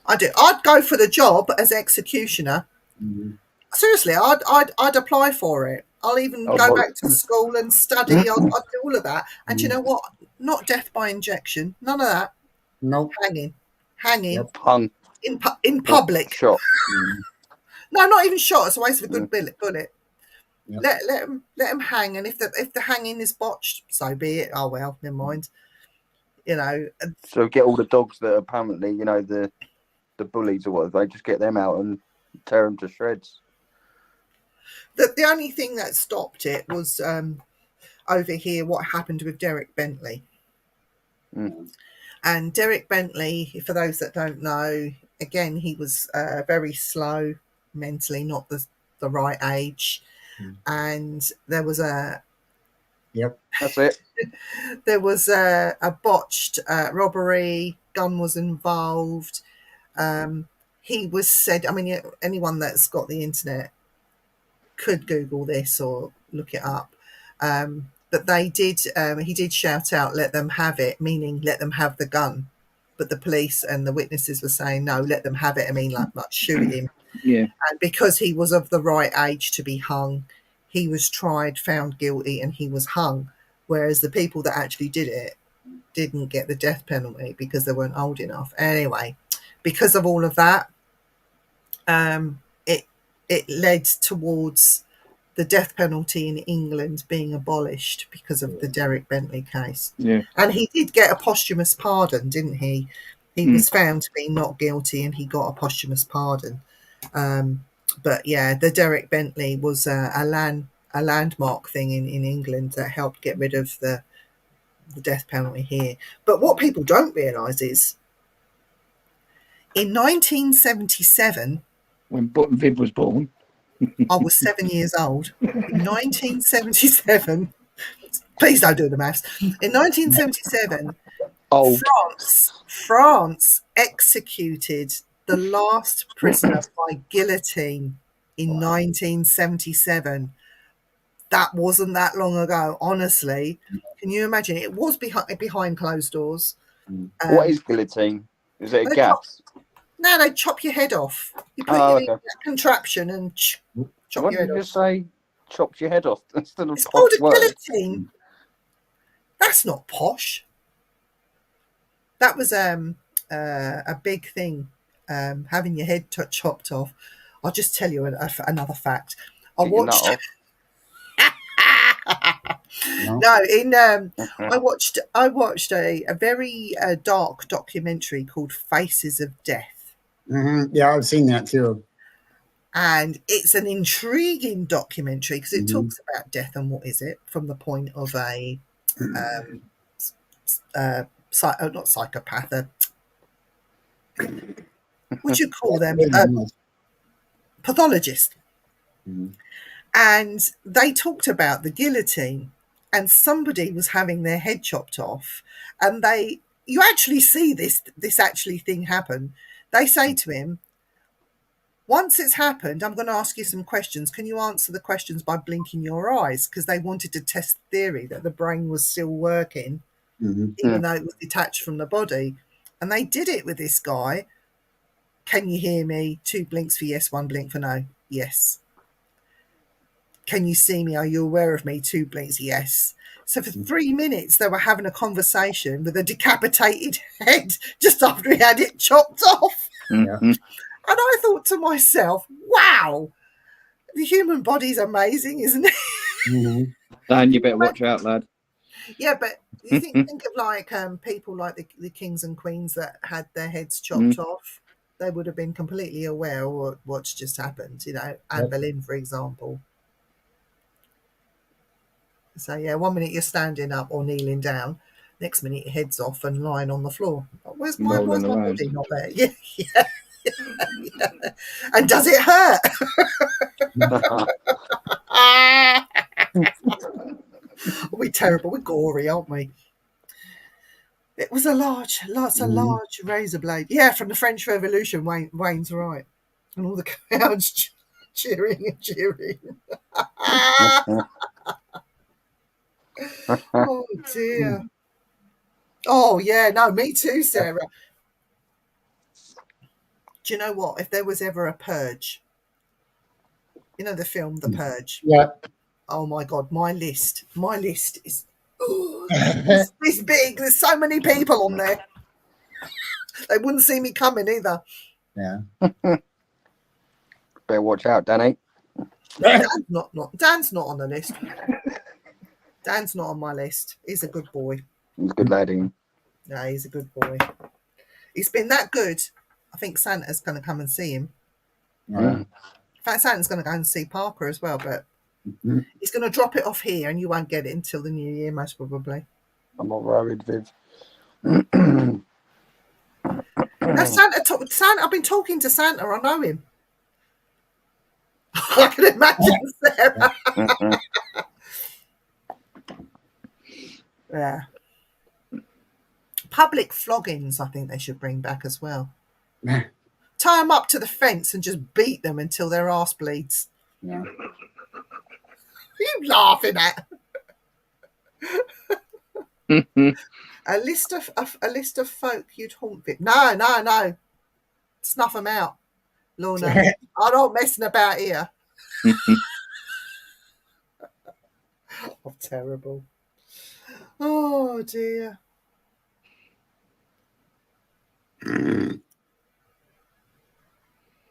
I'd go for the job as executioner. Mm-hmm. Seriously, I'd apply for it. I'll even go back to school and study. I'll do all of that. And you know what? Not death by injection. None of that. Nope. Hanging. Yep. Hung. In public. Shot. No, not even shot. It's a waste of a good bullet. Yep. Let them hang. And if the hanging is botched, so be it. Oh well, never mind. You know. So get all the dogs that apparently, you know, the bullies or whatever. They just get them out and tear them to shreds. The only thing that stopped it was over here what happened with Derek Bentley. And Derek Bentley, for those that don't know, again, he was very slow mentally, not the right age. And there was Yep, that's it. There was a botched robbery, gun was involved. He was said, I mean, anyone that's got the internet could Google this or look it up. But he did shout out, let them have it, meaning let them have the gun. But the police and the witnesses were saying, no, let them have it. I mean, like shoot him. Yeah. And because he was of the right age to be hung, he was tried, found guilty, and he was hung. Whereas the people that actually did it didn't get the death penalty because they weren't old enough. Anyway, because of all of that, it led towards the death penalty in England being abolished because of the Derek Bentley case. Yeah. And he did get a posthumous pardon, didn't he? He was found to be not guilty and he got a posthumous pardon. But yeah, the Derek Bentley was a landmark thing in England that helped get rid of the death penalty here. But what people don't realise is in 1977, When Viv was born. I was 7 years old. In 1977, please don't do the maths. In 1977, Old. France executed the last prisoner by guillotine in 1977. That wasn't that long ago, honestly. Can you imagine? It was behind closed doors. What is guillotine? Is it a They gas? No, they chop your head off. You put Oh, your okay. contraption and chop What your did head you off. say? Chopped your head off. That's still a It's called posh a word. guillotine. That's not posh. That was a big thing, having your head chopped off. I'll just tell you another fact. I Get your nut watched. off. No. No, I watched a very dark documentary called Faces of Death, Yeah, I've seen that too. and it's an intriguing documentary because it Mhm. talks about death and what is it from the point of a not psychopath. What do you call them? Pathologist. Mhm. And they talked about the guillotine, and somebody was having their head chopped off, and you actually see this actually thing happen. They say to him, once it's happened, I'm going to ask you some questions. Can you answer the questions by blinking your eyes? Because they wanted to test the theory that the brain was still working, even though it was detached from the body. And they did it with this guy. Can you hear me? 2 blinks for yes, 1 blink for no. Yes. Can you see me? Are you aware of me? 2 blinks, yes. So for 3 minutes, they were having a conversation with a decapitated head just after he had it chopped off. Yeah. And I thought to myself, wow, the human body's amazing, isn't it? Mhm. Dan, you better watch out, lad. Yeah, but you think of like people like the kings and queens that had their heads chopped off. They would have been completely aware of what's just happened, Anne Boleyn, for example. So yeah, 1 minute you're standing up or kneeling down, next minute your head's off and lying on the floor. Where's my Rolling around. body not there? Yeah. And does it hurt? We're terrible. We're gory, aren't we? It was a large razor blade. Yeah, from the French Revolution. Wayne's right, and all the crowds cheering and cheering. Oh dear. Oh yeah, no, me too, Sarah. Do you know what? If there was ever a purge, the film The Purge. Yeah. Oh my God, my list is this big. There's so many people on there. They wouldn't see me coming either. Yeah. Better watch out, Danny. Dan's not on the list. Dan's not on my list. He's a good boy. He's a good laddie. Yeah, he's a good boy. He's been that good. I think Santa's going to come and see him. Yeah. In fact, Santa's going to go and see Parker as well, but he's going to drop it off here and you won't get it until the new year, most probably. I'm not worried, Viv. Now, Santa, I've been talking to Santa. I know him. I can imagine Sarah. Yeah. Public floggings, I think they should bring back as well. Tie them up to the fence and just beat them until their arse bleeds. Yeah. What are you laughing at? A list of folk you'd haunt. No. Snuff them out, Lorna. I'm not messing about here. Oh, terrible. Oh dear.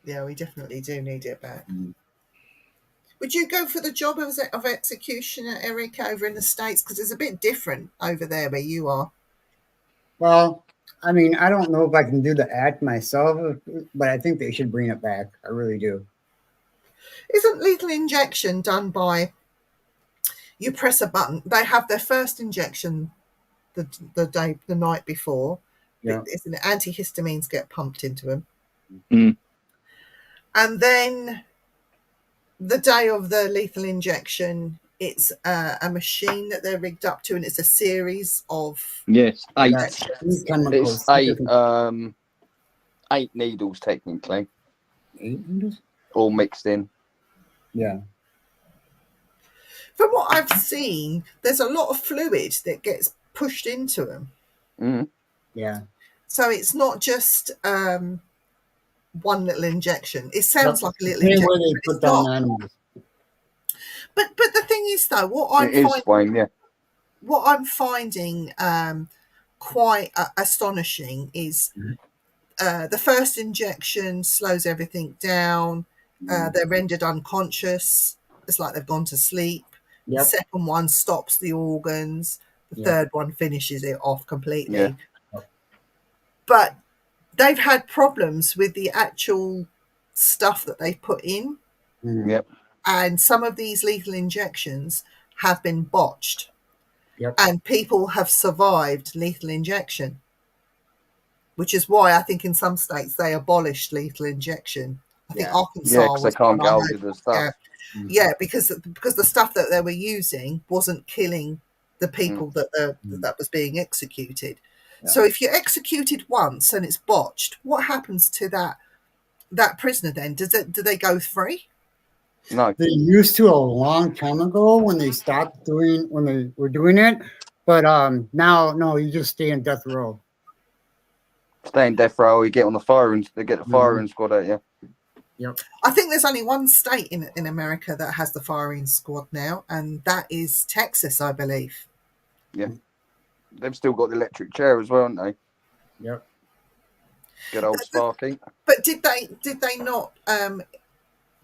Yeah, we definitely do need it back. Would you go for the job of executioner, Eric, over in the States? Because it's a bit different over there where you are. Well, I mean, I don't know if I can do the act myself, but I think they should bring it back. I really do. Isn't lethal injection done by you press a button? They have their first injection the night before. Yeah. Isn't it? Antihistamines get pumped into them. Mm. And then the day of the lethal injection, it's a machine that they're rigged up to, and it's a series of Yes, 8. These chemicals. It's 8 needles technically, 8 needles? all mixed in. Yeah. From what I've seen, there's a lot of fluid that gets pushed into them. Mm. Yeah. So it's not just one little injection. It sounds like a little Same injection. way they But put it's down not. animals. But the thing is, though, what It is, Wayne, yeah. what I'm finding quite astonishing is the first injection slows everything down. They're rendered unconscious. It's like they've gone to sleep. Yep. The second one stops the organs. The Yep. third one finishes it off completely. Yeah. But they've had problems with the actual stuff that they put in. Mhm. Yep. And some of these lethal injections have been botched. Yep. And people have survived lethal injection, which is why I think in some states they abolished lethal injection. I think Yeah. Arkansas Yeah, because they was can't one get I hold heard. of the stuff. Yeah, yeah, because the stuff that they were using wasn't killing the people that was being executed. Yeah. So if you're executed once and it's botched, what happens to that prisoner then? Do they go free? No. They used to a long time ago when they were doing it, but now no, you just stay in death row. Stay in death row, you get on the firing, they get the firing squad at you. Yep. I think there's only one state in America that has the firing squad now, and that is Texas, I believe. Yeah. They've still got the electric chair as well, haven't they? Yep. Good old Sparky. But did they not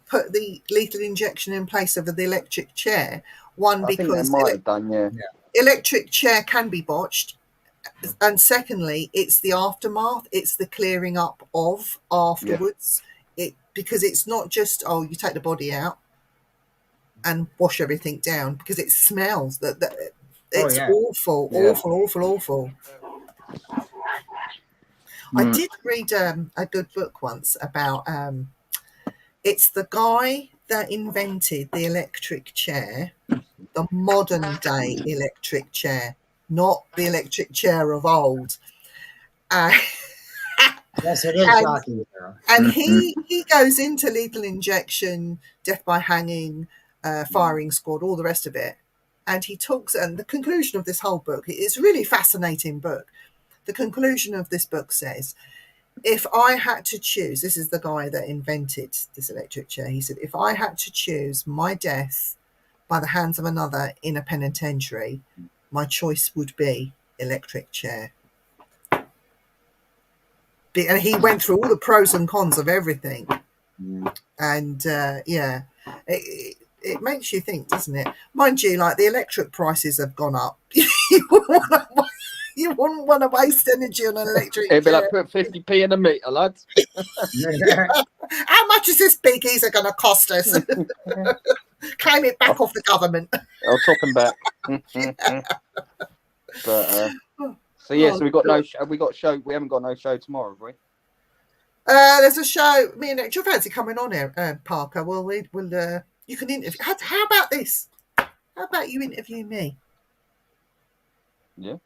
put the lethal injection in place of the electric chair? One, I think they because might have done, yeah. electric chair can be botched, and secondly, it's the aftermath, it's the clearing up of afterwards. Because it's not just you take the body out and wash everything down, because it smells that it's awful. I did read a good book once about it's the guy that invented the electric chair, the modern day electric chair, not the electric chair of old. Yes, it is shocking. And he goes into lethal injection, death by hanging, firing squad, all the rest of it. And he talks, and the conclusion of this whole book, it's a really fascinating book. The conclusion of this book says, if I had to choose, this is the guy that invented this electric chair. He said, if I had to choose my death by the hands of another in a penitentiary, my choice would be electric chair. And he went through all the pros and cons of everything. And it makes you think, doesn't it? Mind you, like the electric prices have gone up. You wouldn't want to waste energy on an electric It'd be chair. like, put 50p in a meter, lads. How much is this big geezer going to cost us? Claim it back off the government. I'll top him back. But so yeah, so we got no. We got show. We haven't got no show tomorrow, have we? There's a show. Me and do you fancy coming on here, Parker? We'll you can interview. How about this? How about you interview me? Yeah.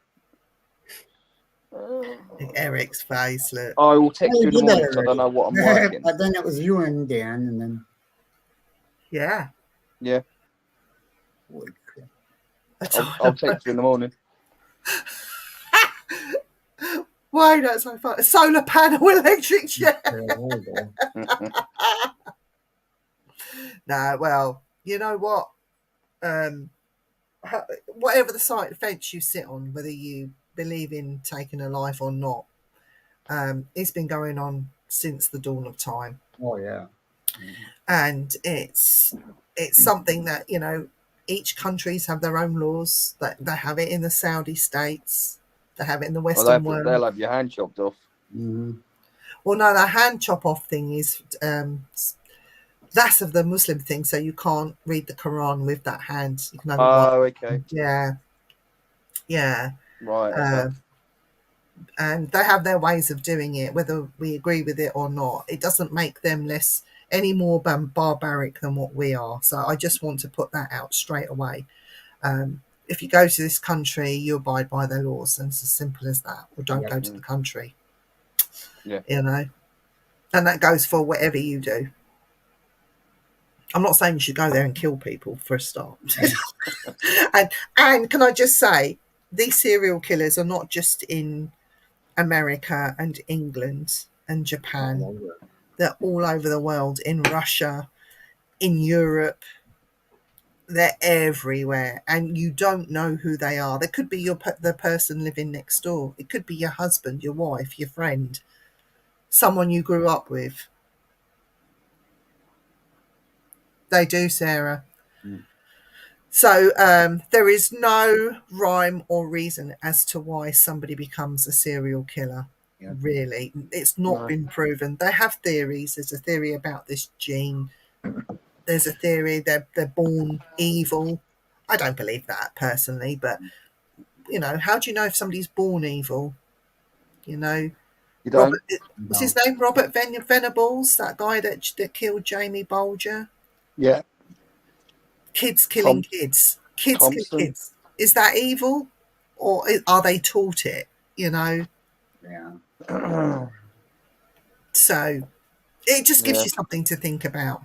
Eric's face. Look. I will text you in the did that morning, so I don't know what I'm already. working. But then it was you and Dan, and then Yeah. Yeah. holy crap. I'll text you in the morning. Why not so far? A solar panel electric chair. No, well, you know what? Whatever the side of the fence you sit on, whether you believe in taking a life or not, it's been going on since the dawn of time. Oh yeah. And it's something that, you know, each countries have their own laws. That they have it in the Saudi states, they have it in the Western world. They'll have your hand chopped off. Mm-hmm. Well, no, the hand chop off thing is That's of the Muslim thing, so you can't read the Quran with that hand. You can only Oh, okay. yeah. Right. Okay. And they have their ways of doing it, whether we agree with it or not. It doesn't make them any more barbaric than what we are. So I just want to put that out straight away. If you go to this country, you abide by their laws, and it's as simple as that. Or don't go to the country. Yeah. You know, and that goes for whatever you do. I'm not saying you should go there and kill people for a start. and can I just say, these serial killers are not just in America and England and Japan. They're all over the world, in Russia, in Europe. They're everywhere, and you don't know who they are. They could be the person living next door. It could be your husband, your wife, your friend, someone you grew up with. They do, Sarah. So there is no rhyme or reason as to why somebody becomes a serial killer. Really, it's not been proven. They have theories. There's a theory about this gene. There's a theory they're born evil. I don't believe that personally, but you know, how do you know if somebody's born evil? You know, You don't? What's his name? Robert Venables, that guy that killed Jamie Bolger. Yeah. Kids killing kids. Kids Thompson. kill kids. Is that evil, or are they taught it? You know. Yeah. So it just gives you something to think about.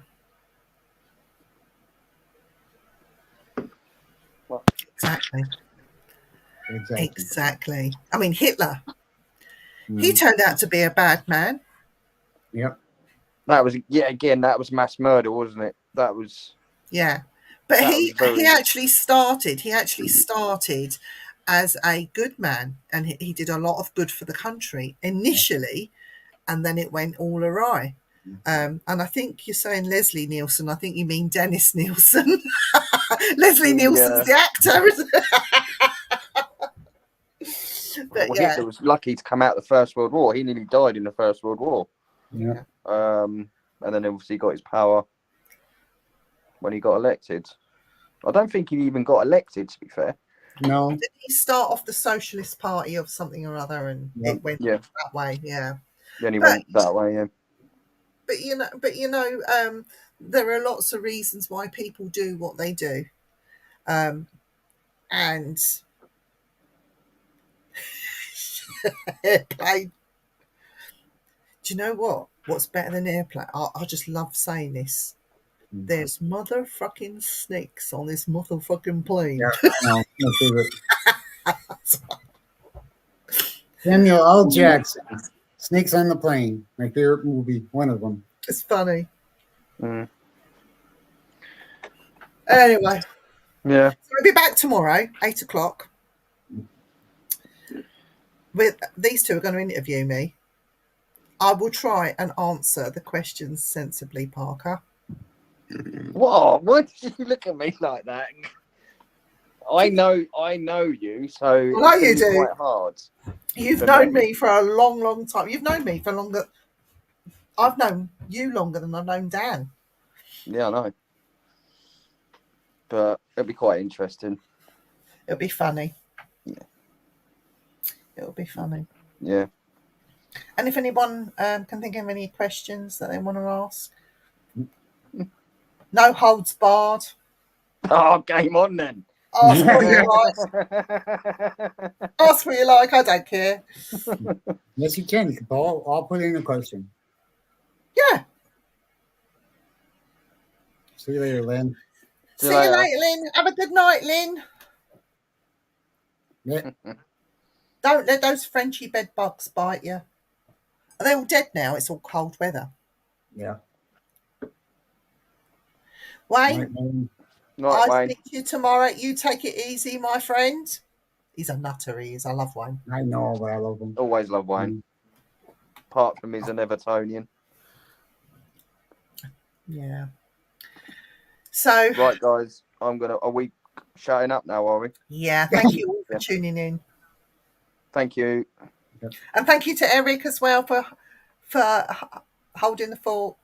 Well, Exactly. I mean, Hitler. He turned out to be a bad man. Yep. That was that was mass murder, wasn't it? That was. Yeah, but he actually started. He actually started as a good man, and he did a lot of good for the country initially, and then it went all awry. And I think you're saying Leslie Nielsen. I think you mean Dennis Nielsen. Leslie Nielsen's the actor, isn't it? But Hitler was lucky to come out of the First World War. He nearly died in the First World War. Yeah. And then obviously got his power when he got elected. I don't think he even got elected, to be fair. No. Did he start off the Socialist Party of something or other, and it went that way? Yeah. Then he went that way. Yeah. But you know, there are lots of reasons why people do what they do, and airplane. Do you know what? What's better than airplane? I just love saying this. There's motherfucking snakes on this motherfucking plane. Yeah, no, my favorite. Samuel L. Jackson, Snakes on the Plane. My favorite movie, one of them. It's funny. Anyway. Yeah. So we'll be back tomorrow, 8:00. These two are going to interview me. I will try and answer the questions sensibly, Parker. What? Why did you look at me like that? I know you, so I know you do. Quite hard. You've known me for a long, long time. You've known me for longer. I've known you longer than I've known Dan. Yeah, I know. But it'll be quite interesting. It'll be funny. Yeah. It'll be funny. Yeah. And if anyone can think of any questions that they want to ask, no holds barred. Oh, game on then. Ask what you like. Ask what you like. I don't care. Yes, you can. I'll put in a question. Yeah. See you later, Lynn. See you later, Lynn. Have a good night, Lynn. Yeah. Don't let those Frenchy bed bugs bite you. Are they all dead now? It's all cold weather. Yeah. Wayne, I'll speak to you tomorrow. You take it easy, my friend. He's a nutter, he is. I love Wayne. I know, but I love him. Always love Wayne. Apart from he's an Evertonian. Yeah. So right, guys, are we shutting up now, are we? Yeah, thank you all for tuning in. Thank you. And thank you to Eric as well for holding the fort.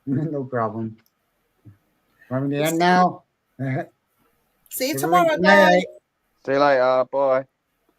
No problem. Want me to end now? See you Everyone, tomorrow, good night. guys. See you later. Bye.